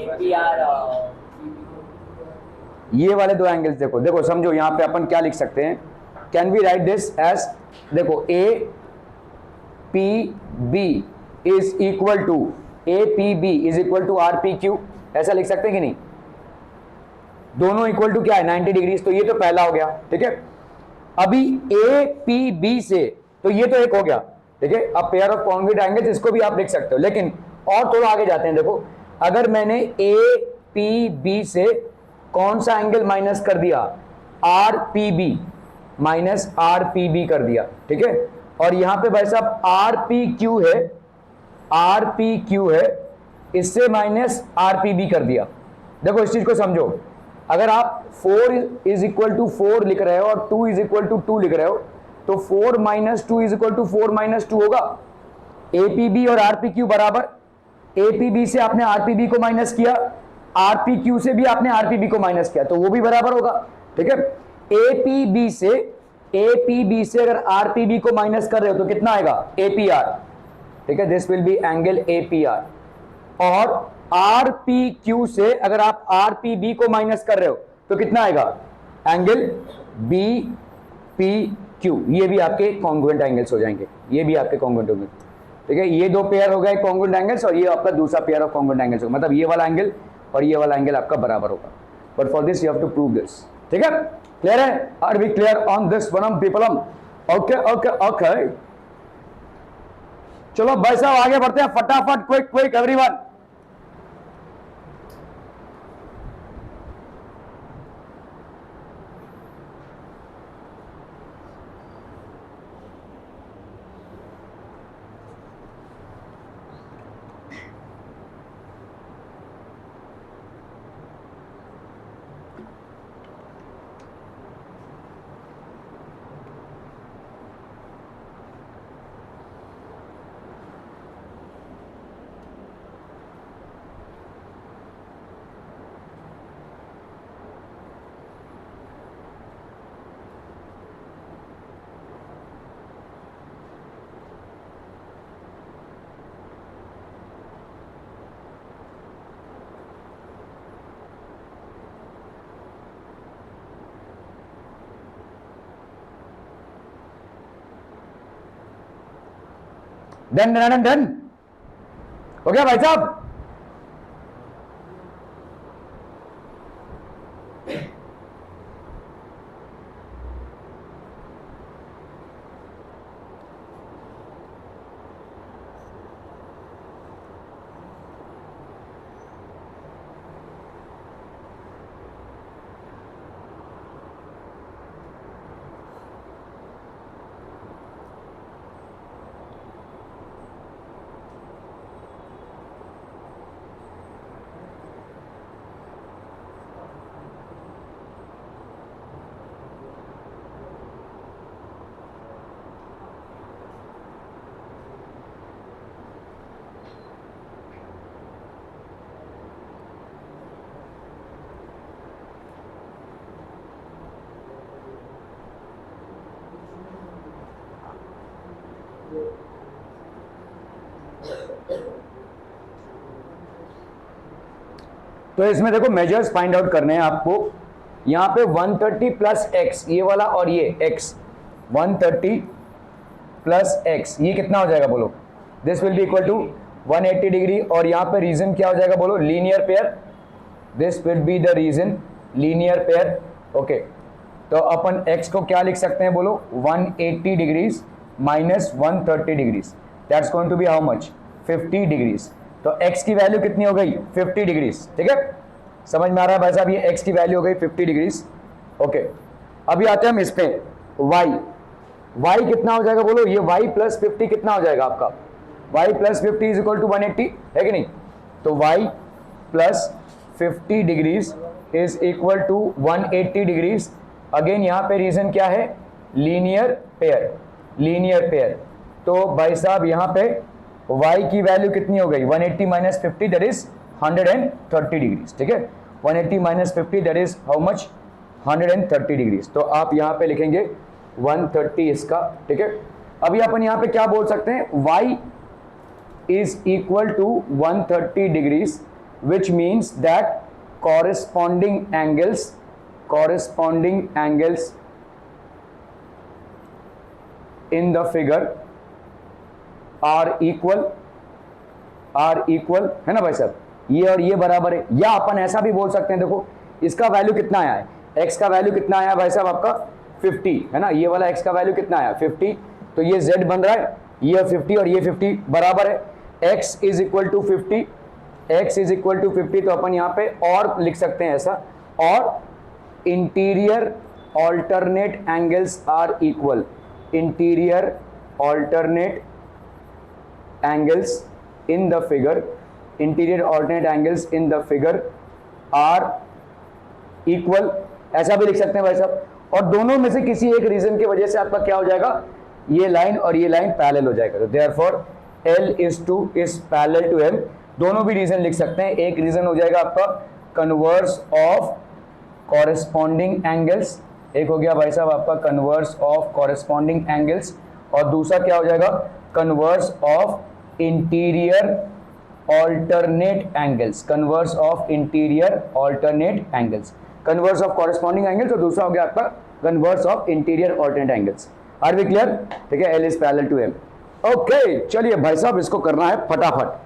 एपीआर, ये वाले दो एंगल्स देखो, देखो समझो यहाँ पे अपन क्या लिख सकते हैं, can we write this as, देखो A P B is equal to, A P B is equal to R P Q, ऐसा लिख सकते हैं कि नहीं? दोनों इक्वल टू क्या है, 90 डिग्री, तो ये तो पहला हो गया, ठीक है। अभी ए पी बी से, तो ये तो एक हो गया, ठीक है। अब पेयर ऑफ कॉन्ग्रुएंट एंगल्स इसको भी आप लिख सकते हो, लेकिन और थोड़ा आगे जाते हैं। देखो अगर मैंने ए पी बी से कौन सा एंगल माइनस कर दिया, R P B minus R P B कर दिया, ठीक है। और यहां पे भाई साहब आर पी क्यू है, आर पी क्यू है, इससे माइनस आर पी बी कर दिया। देखो इस चीज को समझो, अगर आप 4 इज इक्वल टू 4 लिख रहे हो और 2 इज इक्वल टू 2 लिख रहे हो, तो 4 minus 2 is equal to 4 minus 2 होगा। एपीबी और आरपीक्यू बराबर, एपीबी से आपने आरपीबी को माइनस किया, आरपीक्यू से भी आपने आरपीबी को माइनस किया, तो वो भी बराबर होगा, ठीक है। एपीबी से अगर आरपीबी को माइनस कर रहे हो तो कितना आएगा, एपीआर, ठीक है, this will be angle APR. और आर पी क्यू से अगर आप आर पी बी को माइनस कर रहे हो तो कितना आएगा, एंगल बी पी क्यू, ये भी आपके कॉन्ग्रुएंट एंगल्स हो जाएंगे, ये भी आपके कॉन्ग्रुएंट होंगे, ठीक है। ये दो पेयर हो गए कॉन्ग्रुएंट एंगल्स और ये आपका दूसरा पेयर ऑफ कॉन्ग्रुएंट एंगल्स होगा, मतलब ये वाला एंगल और ये वाला एंगल आपका बराबर होगा। But for this you have to prove this, ठीक है। क्लियर है, are we clear on this one people? Okay okay okay, चलो भाई साहब आगे बढ़ते हैं फटाफट, क्विक क्विक एवरीवन। डन हो गया भाई साहब? तो इसमें देखो मेजर्स फाइंड आउट करने हैं आपको। यहां पे 130 प्लस एक्स ये वाला और ये एक्स, 130 प्लस एक्स ये कितना हो जाएगा बोलो? This will be equal to 180 degree. और यहां पे रीजन क्या हो जाएगा बोलो? Linear pair. This will be the reason linear pair. Okay, तो अपन एक्स को क्या लिख सकते हैं बोलो? 180 degrees minus 130 degrees, that's going to be how much? 50 degrees. तो x की वैल्यू कितनी हो गई? 50 डिग्रीज। ठीक है, समझ में आ रहा है भाई साहब? ये x की वैल्यू हो गई 50 डिग्रीज। ओके, अभी आते हैं हम इस पे y कितना हो जाएगा बोलो? ये y प्लस 50 कितना हो जाएगा आपका? y plus 50 is equal to 180 है कि नहीं? तो y plus 50 degrees is equal to 180 degrees. Again यहाँ पे रीजन क्या है? Linear pair, linear pair. तो भाई साहब यहाँ पे y की वैल्यू कितनी हो गई? 180 माइनस 50 दैट इज 130 डिग्रीज। ठीक है, 180 minus 50 that is how much? 130 degrees. तो आप यहाँ पे लिखेंगे 130 इसका। ठीक है, अभी अपन यहाँ पे क्या बोल सकते हैं? y is equal to 130 degrees which means that corresponding angles in the figure are equal है ना भाई साहब? ये और ये बराबर है। या अपन ऐसा भी बोल सकते हैं, देखो इसका वैल्यू कितना आया है? x का वैल्यू कितना आया भाई साहब आपका? 50 है ना? ये वाला x का वैल्यू कितना आया? 50। तो ये z बन रहा है, ये 50 और ये 50 बराबर है। x is equal to 50, x is equal to 50। तो अपन यहाँ पे और लिख सकते हैं ऐसा, और interior alternate angles are equal. Interior alternate angles in the figure, interior alternate angles in the figure are equal, ऐसा भी लिख सकते हैं भाई साहब। और दोनों में से किसी एक रीजन की वजह से आपका क्या हो जाएगा? ये लाइन और ये लाइन पैरेलल हो जाएगा। तो therefore L is parallel to M। दोनों भी रीजन लिख सकते हैं। एक रीजन हो जाएगा आपका कन्वर्स ऑफ कॉरेस्पॉन्डिंग एंगल्स, एक हो गया भाई साहब आपका कन्वर्स ऑफ कॉरेस्पॉन्डिंग एंगल्स, और दूसरा क्या हो जाएगा? Converse of interior alternate angles, converse of interior alternate angles, converse of corresponding angles, और दूसरा हो गया आपका converse of interior alternate angles. Are we clear? ठीक है, L is parallel to M. Okay, चलिए भाई साहब इसको करना है फटाफट.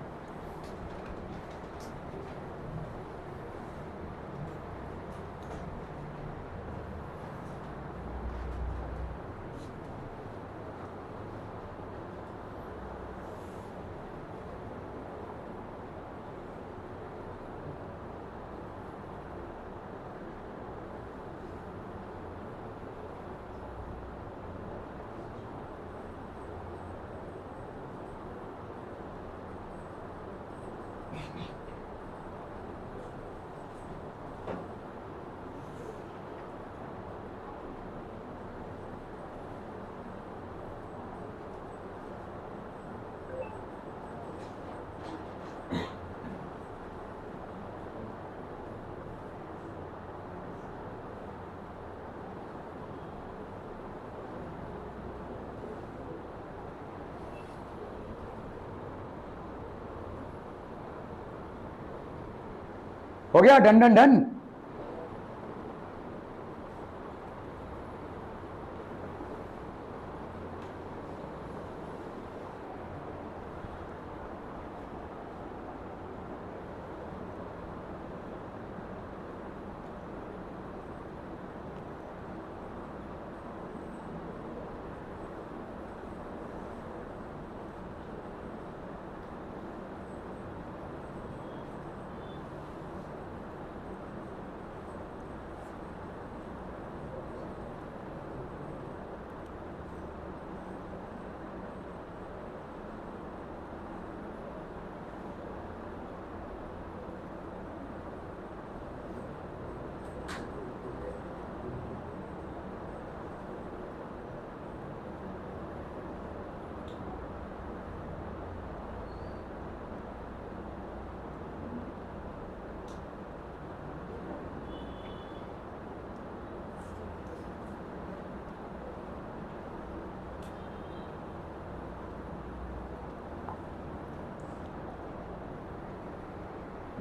हो गया, डन डन डन.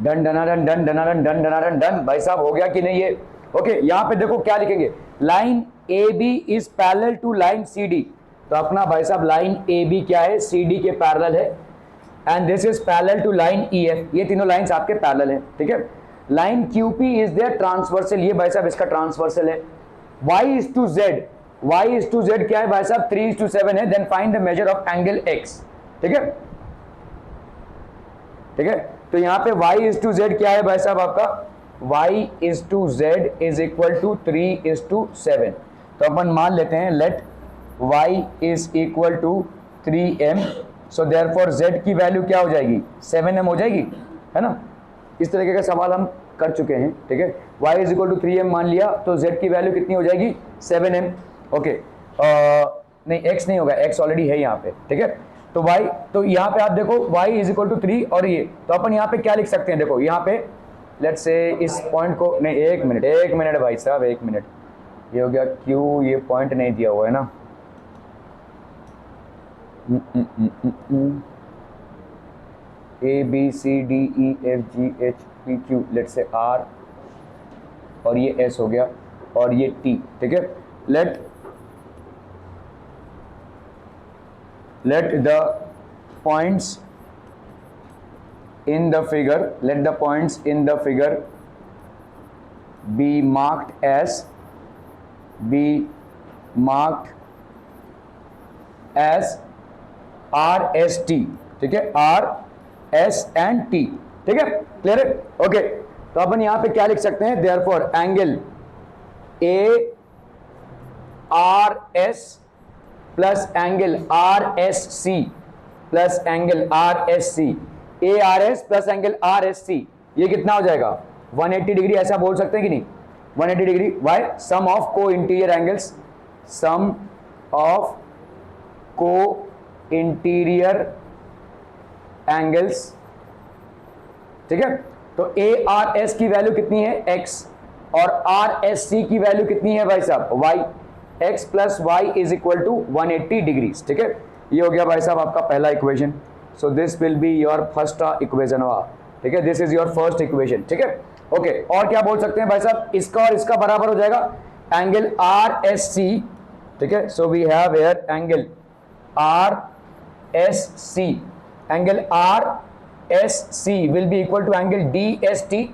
डन डनाडन डन डनाडन डन डनाडन डन. भाई साहब हो गया कि नहीं ये? ओके, यहां पे देखो क्या लिखेंगे, line A B is parallel to line C D. तो अपना भाई साहब लाइन ए बी क्या है, सी डी के पैरेलल है, and this is parallel to line E F. ये तीनों लाइंस आपके पैरेलल है. ठीक है, line Q P is their transversal. ये भाई साहब इसका ट्रांसवर्सल है. Y is to z, y is to z क्या है भाई साहब, 3:7 है. Then find the measure of angle x. ठीक है, ठीक है. तो यहां पे y इज टू जेड क्या है भाई साहब आपका, y is to z is equal to 3:7. तो अपन मान लेते हैं let y is equal to 3m. So therefore z की वैल्यू क्या हो जाएगी, 7m हो जाएगी, है ना. इस तरीके का सवाल हम कर चुके हैं. ठीक है, y is equal to 3m मान लिया, तो z की वैल्यू कितनी हो जाएगी, 7m. ओके, नहीं x नहीं होगा, x ऑलरेडी है यहाँ पे. ठीक है, तो y, तो यहाँ पे आप देखो y इज इक्वल टू 3 और ये, तो अपन यहाँ पे क्या लिख सकते हैं, देखो यहाँ पे लेट्स से इस पॉइंट को, नहीं एक मिनट भाई साहब, एक मिनट. ये हो गया q, ये पॉइंट नहीं दिया हुआ है ना. A B C D E F G H P Q, let say R, और ये S हो गया, और ये T. ठीक है, let the points in the figure be marked as R S T. ठीक है, R S and T. ठीक है, क्लियर है. ओके, तो अपन यहां पे क्या लिख सकते हैं, therefore angle A R S plus angle R S C plus angle R S C, A R S plus angle R S C, ये कितना हो जाएगा, 180 डिग्री. ऐसा बोल सकते हैं कि नहीं, 180 डिग्री. वाई, सम ऑफ को इंटीरियर एंगल्स, सम ऑफ को इंटीरियर एंगल्स. ठीक है, तो ए आर एस की वैल्यू कितनी है, एक्स, और आर एस सी की वैल्यू कितनी है भाई साहब, y. x plus y is equal to 180 degrees. ठीक है, ये हो गया भाई साहब आपका पहला equation. So this will be your first equation हुआ, ठीक है, this is your first equation, ठीक है। ओके, और क्या बोल सकते हैं भाई साहब, इसका और इसका बराबर हो जाएगा एंगल आर एस सी, ठीक है। So we have here angle R S C, angle R S C will be equal to angle D S T,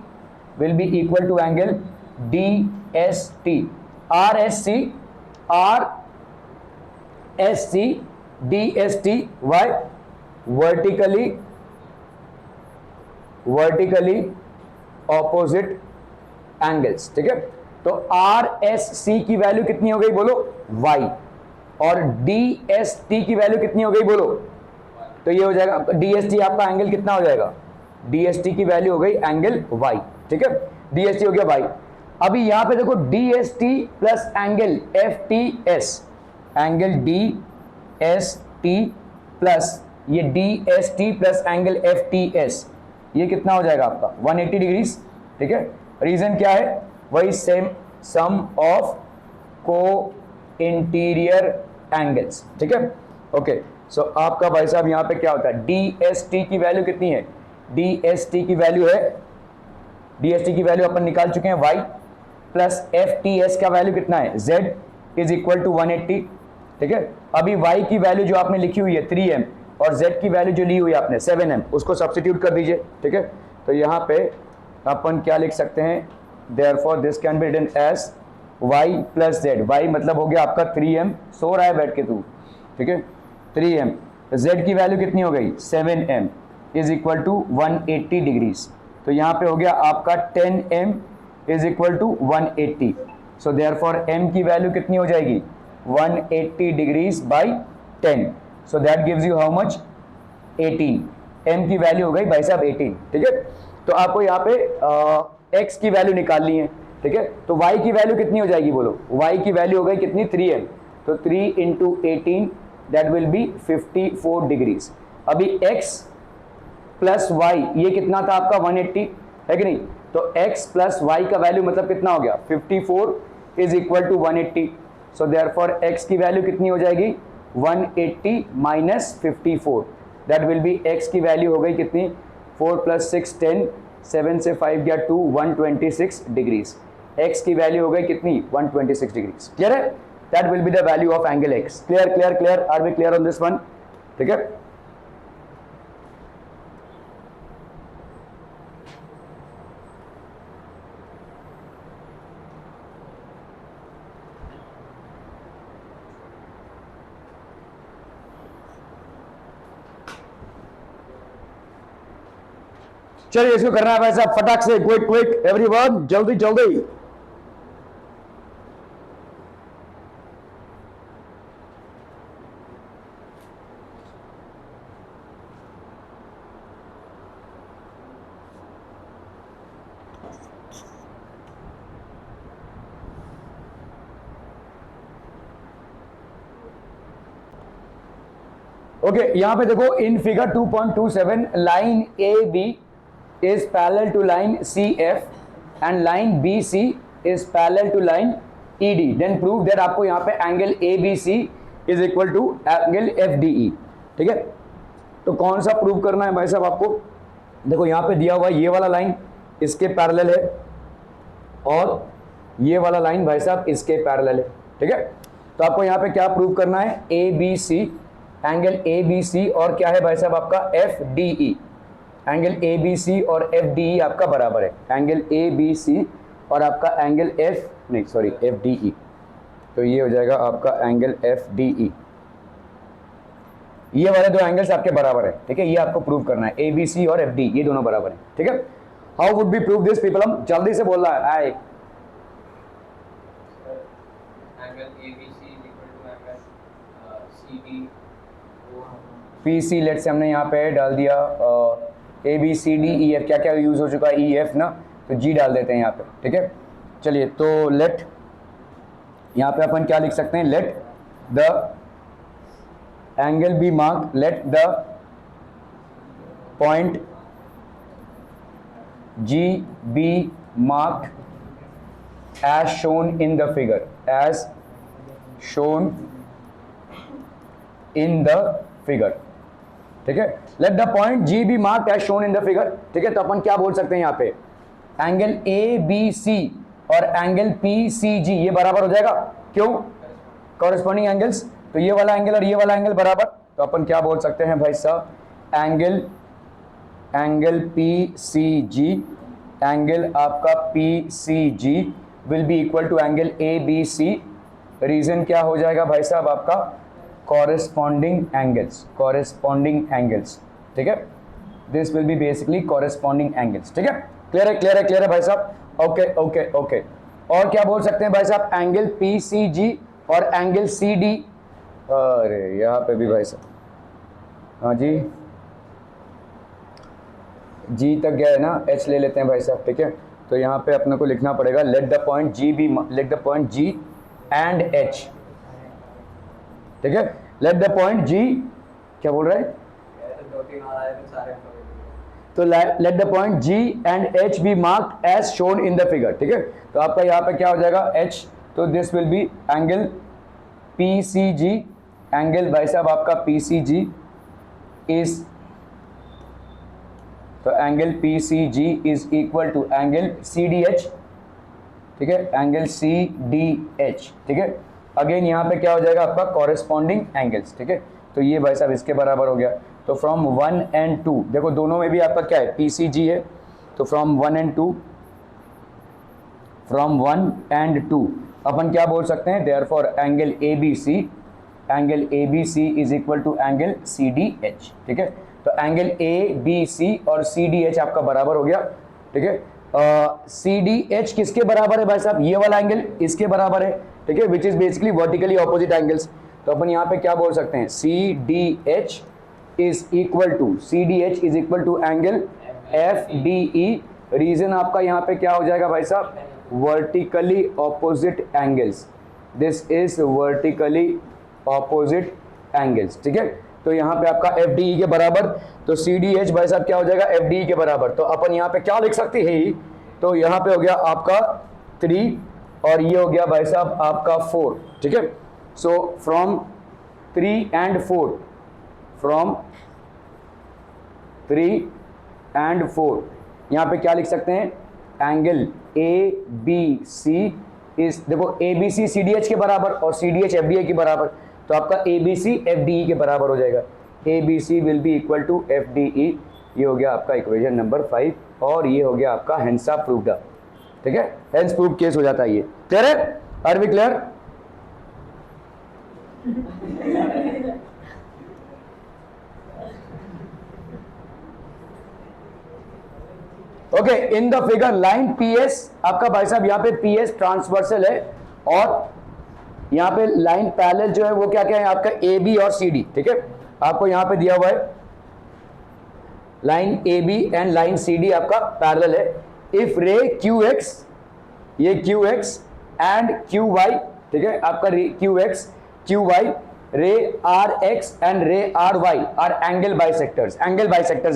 will be equal to angle DST, RSC, RSC, DST, why? Vertically opposite angles, ठीक है। तो RSC की value कितनी हो गई बोलो, Y, और DST की वैल्यू कितनी हो गई बोलो, तो ये हो जाएगा DST आपका एंगल कितना हो जाएगा, DST की वैल्यू हो गई एंगल Y, ठीक है, DST हो गया Y। अभी यहां पे देखो DST plus angle FTS, angle DST plus ये DST प्लस एंगल FTS, ये कितना हो जाएगा आपका 180 डिग्रीज, ठीक है। रीजन क्या है, वही सेम सम ऑफ को इंटीरियर एंगल्स, ठीक है। ओके, सो आपका भाई साहब यहां पे क्या होता है, DST की वैल्यू कितनी है, DST की वैल्यू है, DST की वैल्यू अपन निकाल चुके हैं Y, प्लस FTS का वैल्यू कितना है, Z इज इक्वल टू 180, ठीक है। अभी Y की वैल्यू जो आपने लिखी हुई है 3m और Z की वैल्यू जो ली हुई है आपने 7m, उसको सब्स्टिट्यूट कर दीजिए, ठीक है। तो यहाँ पे अपन क्या लिख सकते हैं, therefore this can be written as Y plus Z, Y मतलब हो गया आपका 3m, सो रहा है बैठ के तू, ठीक है, 3m, Z की वैल्यू कितनी हो गई 7m is equal to 180 degrees, तो यहाँ पे हो गया आपका 10m is equal to 180, so therefore m की वैल्यू कितनी हो जाएगी 180 degrees by 10, so that gives you how much 18, m की वैल्यू हो गई भाई साहब 18, ठीक है। तो आपको यहाँ पे x की वैल्यू निकालनी है, ठीक है। तो y की वैल्यू कितनी हो जाएगी बोलो, y की वैल्यू हो गई कितनी 3m, तो 3 into 18 that will B 54 degrees. अभी x प्लस वाई ये कितना था आपका 180 है कि नहीं, तो x प्लस वाई का वैल्यू मतलब कितना हो गया 54 is equal to 180, so therefore x की वैल्यू कितनी हो जाएगी 180 minus 54, that will be x की वैल्यू हो गई कितनी 4 प्लस 6 10, 7 से 5 गया 2, 126 डिग्रीज, x की वैल्यू हो गई कितनी 126 डिग्रीज, क्लियर है, that will be the value of angle x, clear clear clear, are we clear on this one, ठीक है। चलिए इसको करना है भाई साहब फटाक से, क्विक क्विक एवरीवन, जल्दी जल्दी। ओके, यहां पे देखो in figure 2.27 line A B is parallel to line CF and line BC is parallel to line ED, then prove that आपको यहाँ पे angle ABC is equal to angle FDE, ठीक है। तो कौन सा प्रूव करना है भाई साहब आपको, देखो यहाँ पे दिया हुआ ये वाला लाइन इसके पैरेलल है और ये वाला लाइन भाई साहब इसके पैरेलल है, ठीक है। तो आपको यहाँ पे क्या प्रूव करना है, ABC, एंगल ABC और क्या है भाई साहब आपका FDE, एंगल ABC और FDE आपका बराबर है, एंगल ABC और आपका एंगल FDE, तो ये हो जाएगा आपका एंगल FDE, ये वाले दो एंगल्स आपके बराबर है, ठीक है। ये आपको प्रूव करना है, ABC और FD ये दोनों बराबर है, ठीक है। How would be prove this people, हम जल्दी से बोल रहा है आए, angle ABC is equal to angle CD, PC लेट से हमने यहाँ पे डाल दिया ABCDEF, क्या क्या यूज हो चुका है EF ना, तो G डाल देते हैं यहाँ पे, ठीक है। चलिए तो लेट यहाँ पे अपन क्या लिख सकते हैं, let the angle be mark, let the point G be mark as shown in the figure, as shown in the figure, ठीक है। Let the point G be marked as shown in the figure, ठीक है। तो अपन क्या बोल सकते हैं यहाँ पे, एंगल ए बी सी और एंगल पी सी जी ये बराबर हो जाएगा, क्यों, कॉरेस्पॉन्डिंग एंगल्स। तो ये वाला एंगल और ये वाला एंगल बराबर, तो अपन क्या बोल सकते हैं भाई साहब, angle P C G, angle आपका P C G will be equal to angle A B C. Reason क्या हो जाएगा भाई साहब आपका, कॉरेस्पॉन्डिंग एंगल्स, ठीक है। This will B basically corresponding angles, ठीक है। क्लियर है भाई साहब, ओके। और क्या बोल सकते हैं भाई साहब, एंगल पी सी जी और एंगल सी डी, अरे यहाँ पे भी भाई साहब, हाँ जी तक गया है ना, एच ले लेते हैं भाई साहब, ठीक है। तो यहाँ पे अपने को लिखना पड़ेगा, let the point G and H, ठीक है। लेट द पॉइंट जी, क्या बोल रहे हैं, तो let the point G and H be marked as shown in the figure, ठीक है। तो आपका यहाँ पे क्या हो जाएगा, एच, तो this will be angle P C G, angle भाई साहब आपका पी सी जी इज, तो angle P C G is equal to angle C D H, ठीक है, एंगल सी डी एच, ठीक है। अगेन यहाँ पे क्या हो जाएगा आपका, कॉरेस्पॉन्डिंग एंगल्स, ठीक है। तो ये भाई साहब इसके बराबर हो गया। तो फ्रॉम 1 and 2, देखो दोनों में भी आपका क्या है, पी सी जी है, तो फ्रॉम 1 and 2 अपन क्या बोल सकते हैं, therefore angle A B C is equal to angle C D H, ठीक है। तो एंगल ए बी सी और सी डी एच आपका बराबर हो गया, ठीक है। सी डी एच किसके बराबर है भाई साहब, ये वाला एंगल इसके बराबर है, ठीक है, which is basically vertically opposite angles. तो अपन यहाँ पे क्या बोल सकते हैं, C D H is equal to angle F D E. Reason आपका यहाँ पे क्या हो जाएगा भाई साहब, vertically opposite angles, this is vertically opposite angles, ठीक है। तो यहाँ पे आपका एफ डी ई के बराबर, तो सी डी एच भाई साहब क्या हो जाएगा, एफ डी ई के बराबर। तो अपन यहाँ पे क्या लिख सकते हैं, तो यहाँ पे हो गया आपका 3 और ये हो गया भाई साहब आपका 4, ठीक है। सो फ्रॉम 3 and 4 यहाँ पे क्या लिख सकते हैं, एंगल ए बी सी इस, देखो A B C C D H के बराबर और C D H F D A के बराबर, तो आपका A B C F D E के बराबर हो जाएगा, A B C will be equal to F D E. ये हो गया आपका इक्वेशन नंबर 5 और ये हो गया आपका हेंस प्रूव्ड, ठीक है, हेंस प्रूव्ड केस हो जाता है ये। क्लियर है, are we clear? Okay, in the figure line P S, आपका भाई साहब यहाँ पे पी एस ट्रांसवर्सल है और यहाँ पे लाइन पैरेलल जो है वो क्या क्या है आपका ए बी और सी डी, ठीक है। आपको यहाँ पे दिया हुआ है line A B and line C D आपका पैरेलल है। इफ रे क्यू एक्स, ये Q X and Q Y, ठीक है, आपका Q X Q Y, ray R X and ray R Y are angle bisectors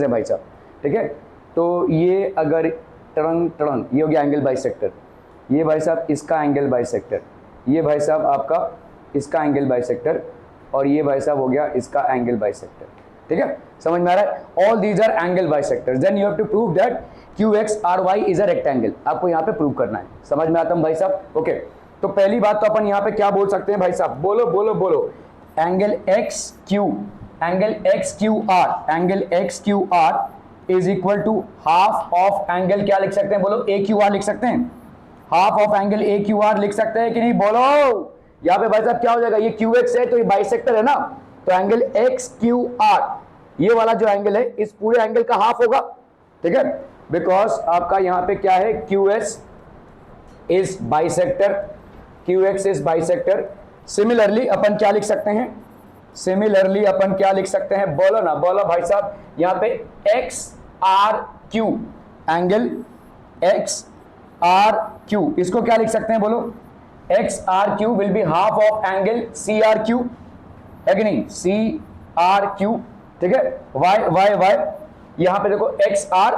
है भाई साहब, ठीक है। तो ये अगर टर्न ये हो गया एंगल बाइसेक्टर, ये भाई साहब इसका एंगल बाइसेक्टर, ये भाई साहब आपका इसका एंगल बाइसेक्टर और ये भाई साहब हो गया इसका एंगल बाइसेक्टर, ठीक है, समझ में आ रहा है। All these are angle bisectors, then you have to prove that Q X R Y is a rectangle, आपको यहाँ पे प्रूव करना है। समझ में आता है भाई साहब? ओके, तो पहली बात तो अपन यहाँ पे क्या बोल सकते हैं भाई साहब, बोलो angle X Q R is equal to half of angle, क्या लिख सकते हैं बोलो, ए क्यू आर लिख सकते हैं, half of angle A Q are लिख सकते हैं कि नहीं, बोलो। यहाँ पे भाई साहब क्या हो जाएगा, ये क्यू एक्स है तो ये बाइसेक्टर है ना, तो एंगल एक्स क्यू आर ये वाला जो एंगल है इस पूरे एंगल का हाफ होगा, ठीक है, बिकॉज आपका यहाँ पे क्या है, Q S is bisector. Similarly अपन क्या लिख सकते हैं, बोलो ना, बोलो भाई साहब, यहाँ पे X R Q, angle X R Q, इसको क्या लिख सकते हैं बोलो, X R Q will be half of angle C R Q, है कि नहीं, सी आर क्यू, ठीक है। वाई यहाँ पे देखो एक्स आर,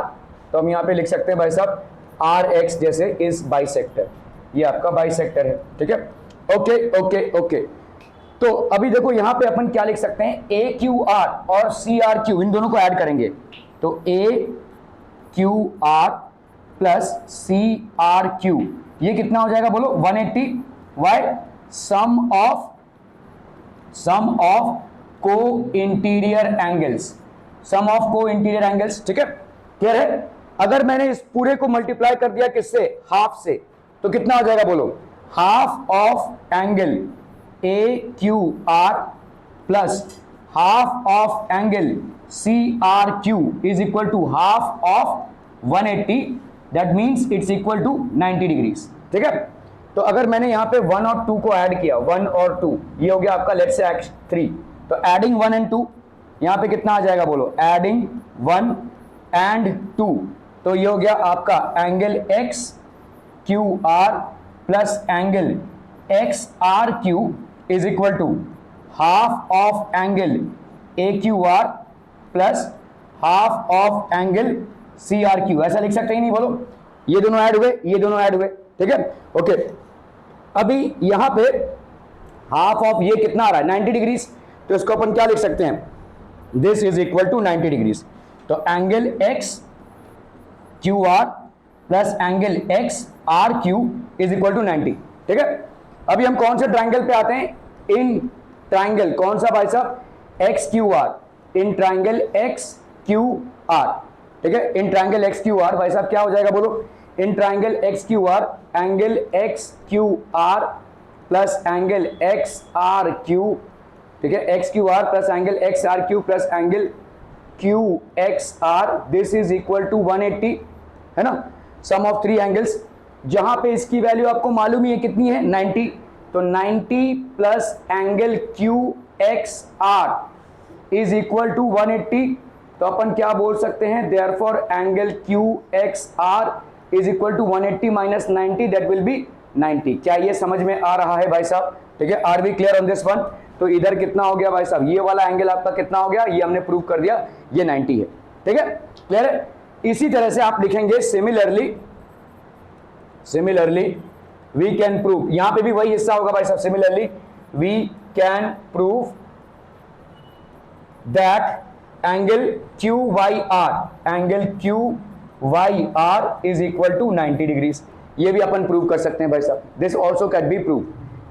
तो हम यहाँ पे लिख सकते हैं भाई साहब आर एक्स जैसे इज बाइसेक्टर, ये आपका बाइसेक्टर है, ठीक है। ओके, तो अभी देखो यहां पे अपन क्या लिख सकते हैं, ए क्यू आर और सी आर क्यू, इन दोनों को ऐड करेंगे तो A Q R plus C R Q, ये कितना हो जाएगा बोलो 180। वाई? सम ऑफ को इंटीरियर एंगल्स, सम ऑफ को इंटीरियर एंगल्स, ठीक है, क्लियर है। अगर मैंने इस पूरे को मल्टीप्लाई कर दिया किससे, हाफ से, तो कितना हो जाएगा बोलो, half of angle A Q R plus half of angle C R Q is equal to half of 180, that means it's equal to 90 degrees, ठीक है। तो अगर मैंने यहां पे 1 और 2 को ऐड किया, 1 और 2, ये हो गया आपका लेट्स से x3, तो एडिंग 1 एंड 2 यहां पे कितना आ जाएगा बोलो, एडिंग 1 एंड 2, तो ये हो गया आपका angle X Q R plus angle X R Q is equal to half of angle A Q R plus half of angle C R Q, ऐसा लिख सकते ही नहीं बोलो, ये दोनों ऐड हुए, ये दोनों ऐड हुए, ठीक है, ओके। अभी यहां पे हाफ ऑफ ये कितना आ रहा है 90 डिग्रीज, तो इसको अपन क्या लिख सकते हैं, this is equal to 90 degrees, तो angle X Q R plus angle X R Q is equal to 90, ठीक है। अभी हम कौन से ट्राइंगल पे आते हैं, इन ट्राइंगल, कौन सा भाई साहब, X Q R, in triangle X Q R, ठीक है, in triangle X Q R भाई साहब क्या हो जाएगा बोलो, in triangle X Q R angle X Q R plus angle X R Q, ठीक है, X Q R plus angle X R Q plus angle Q X R, this is equal to 180, है ना, सम of 3 angles, जहां पे इसकी value आपको मालूम ही है कितनी है 90, तो 90 plus angle Q X R is equal to 180, तो अपन क्या बोल सकते हैं, therefore angle Q X R is equal to 180 minus 90, that will be 90। क्या ये समझ में आ रहा है भाई साहब, ठीक है, are we clear on this one. तो इधर कितना हो गया भाई साहब, ये वाला एंगल आपका कितना हो गया, ये हमने प्रूव कर दिया, ये 90 है, ठीक है, क्लियर है। इसी तरह से आप लिखेंगे सिमिलरली वी कैन प्रूव, यहां पे भी वही हिस्सा होगा भाई साहब, similarly we can prove that angle Q Y R is equal to 90 degrees, ये भी अपन प्रूव कर सकते हैं भाई साहब, this also can be prove,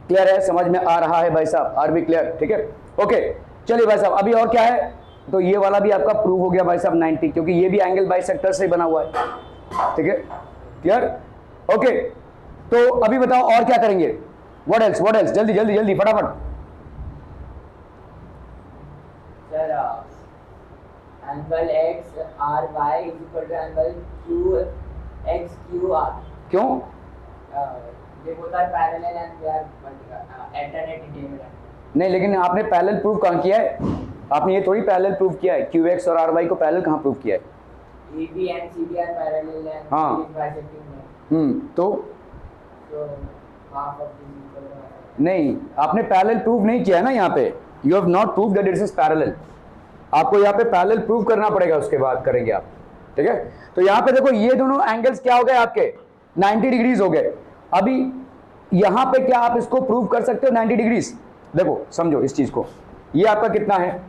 clear है, समझ में आ रहा है भाई साहब, आर बी क्लियर, ठीक है, ओके। चलिए भाई साहब अभी और क्या है, तो ये वाला भी आपका प्रूव हो गया भाई साहब 90, क्योंकि ये भी एंगल बाइसेक्टर से बना हुआ है, ठीक है, क्लियर, ओके। तो अभी बताओ और क्या करेंगे, व्हाट एल्स, जल्दी जल्दी जल्दी फटाफट। Sir angle X R Y is equal to angle Q X Q R, क्यों, ये होता है parallel and they are alternate, नहीं लेकिन आपने पैरेलल प्रूव कहां किया है, आपने ये थोड़ी पैरेलल प्रूव किया है, क्यू एक्स और आर वाई को पैरेलल कहां प्रूव किया है, A B and C B are parallel and हाँ, तो हाफ ऑफ दिस, नहीं आपने पैरेलल प्रूव नहीं किया है ना यहाँ पे, you have not prove that it is parallel, आपको यहाँ पे पैरेलल प्रूव करना पड़ेगा, उसके बाद करेंगे आप, ठीक है। तो यहाँ पे देखो ये दोनों एंगल्स क्या हो गए आपके 90 डिग्रीज हो गए। अभी यहाँ पे क्या आप इसको प्रूव कर सकते हो 90 डिग्रीज, देखो समझो इस चीज को, ये आपका कितना है,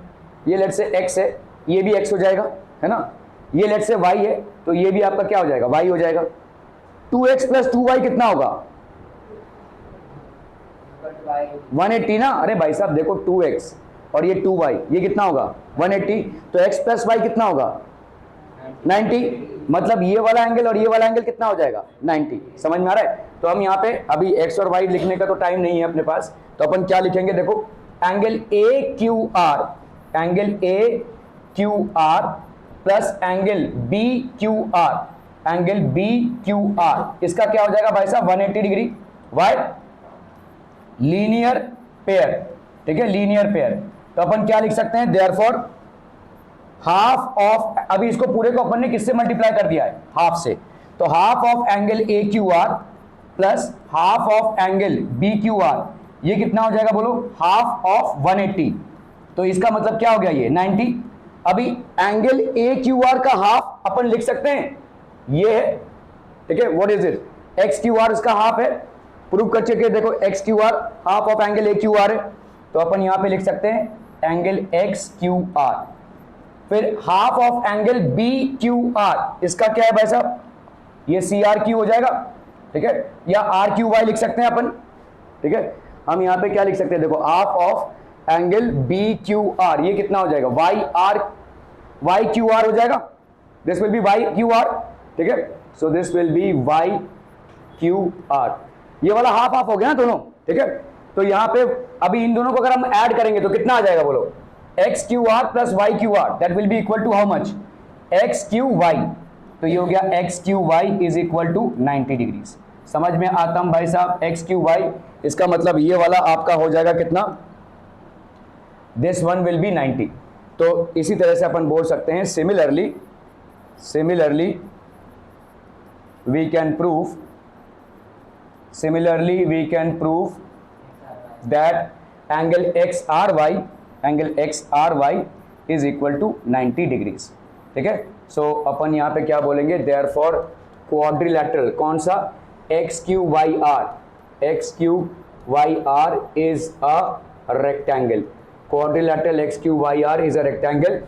ये लेट से x है, ये भी x हो जाएगा, है ना, ये लेट से y है, तो ये भी आपका क्या हो जाएगा, y हो जाएगा, 2x प्लस 2y कितना होगा 180 ना, अरे भाई साहब देखो 2x और ये 2y, ये कितना होगा 180, तो x प्लस y कितना होगा 90, मतलब ये वाला एंगल और ये वाला एंगल कितना हो जाएगा 90, समझ में आ रहा है। तो हम यहाँ पे अभी x और y लिखने का तो टाइम नहीं है अपने पास, तो अपन क्या लिखेंगे, देखो angle A Q R plus angle B Q R, इसका क्या हो जाएगा भाई साहब 180 डिग्री, वाई लीनियर पेयर, ठीक है, लीनियर पेयर। तो अपन क्या लिख सकते हैं, देयरफॉर हाफ ऑफ, अभी इसको पूरे को अपन ने किससे मल्टीप्लाई कर दिया है, हाफ से, तो half of angle A Q R plus half of angle B Q R, ये कितना हो जाएगा बोलो, हाफ ऑफ 180, तो इसका मतलब क्या हो गया ये 90। अभी एंगल ए क्यू आर का हाफ अपन लिख सकते हैं, ये है, ठीक है, what is it, X Q R इसका हाफ है, प्रूव कर चुके देखो, X Q R half of angle A Q R है, तो अपन यहाँ पे लिख सकते हैं एंगल एक्स क्यू आर। फिर half of angle B Q R, इसका क्या है भाई साहब, ये सी आर क्यू हो जाएगा, ठीक है, या आर क्यू वाई लिख सकते हैं अपन, ठीक है। हम यहाँ पे क्या लिख सकते हैं, देखो half of angle B Q R, ये कितना हो जाएगा, Y R, Y Q R हो जाएगा, this will be Y Q R, ठीक है। So this will be Y Q R, ये वाला हाफ हाफ हो गया ना दोनों, ठीक है। तो यहाँ पे अभी इन दोनों को अगर हम ऐड करेंगे तो कितना आ जाएगा बोलो, X Q R plus Y Q R, that will be equal to how much, X Q Y. तो ये हो गया X Q Y is equal to 90 degrees. समझ में आता हम भाई साहब, एक्स क्यू वाई, इसका मतलब ये वाला आपका हो जाएगा कितना, दिस वन विल बी 90। तो इसी तरह से अपन बोल सकते हैं similarly we can prove that angle X R Y is equal to 90 degrees, ठीक है। सो अपन यहाँ पे क्या बोलेंगे, देयरफॉर क्वाड्रिलैटरल, कौन सा, X Q Y R is a rectangle. Quadrilateral XQYR is a rectangle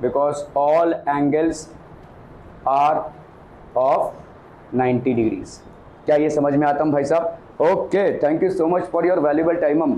because all angles are of 90 degrees. क्या ये समझ में आता है भाई साहब? Okay, thank you so much for your valuable time.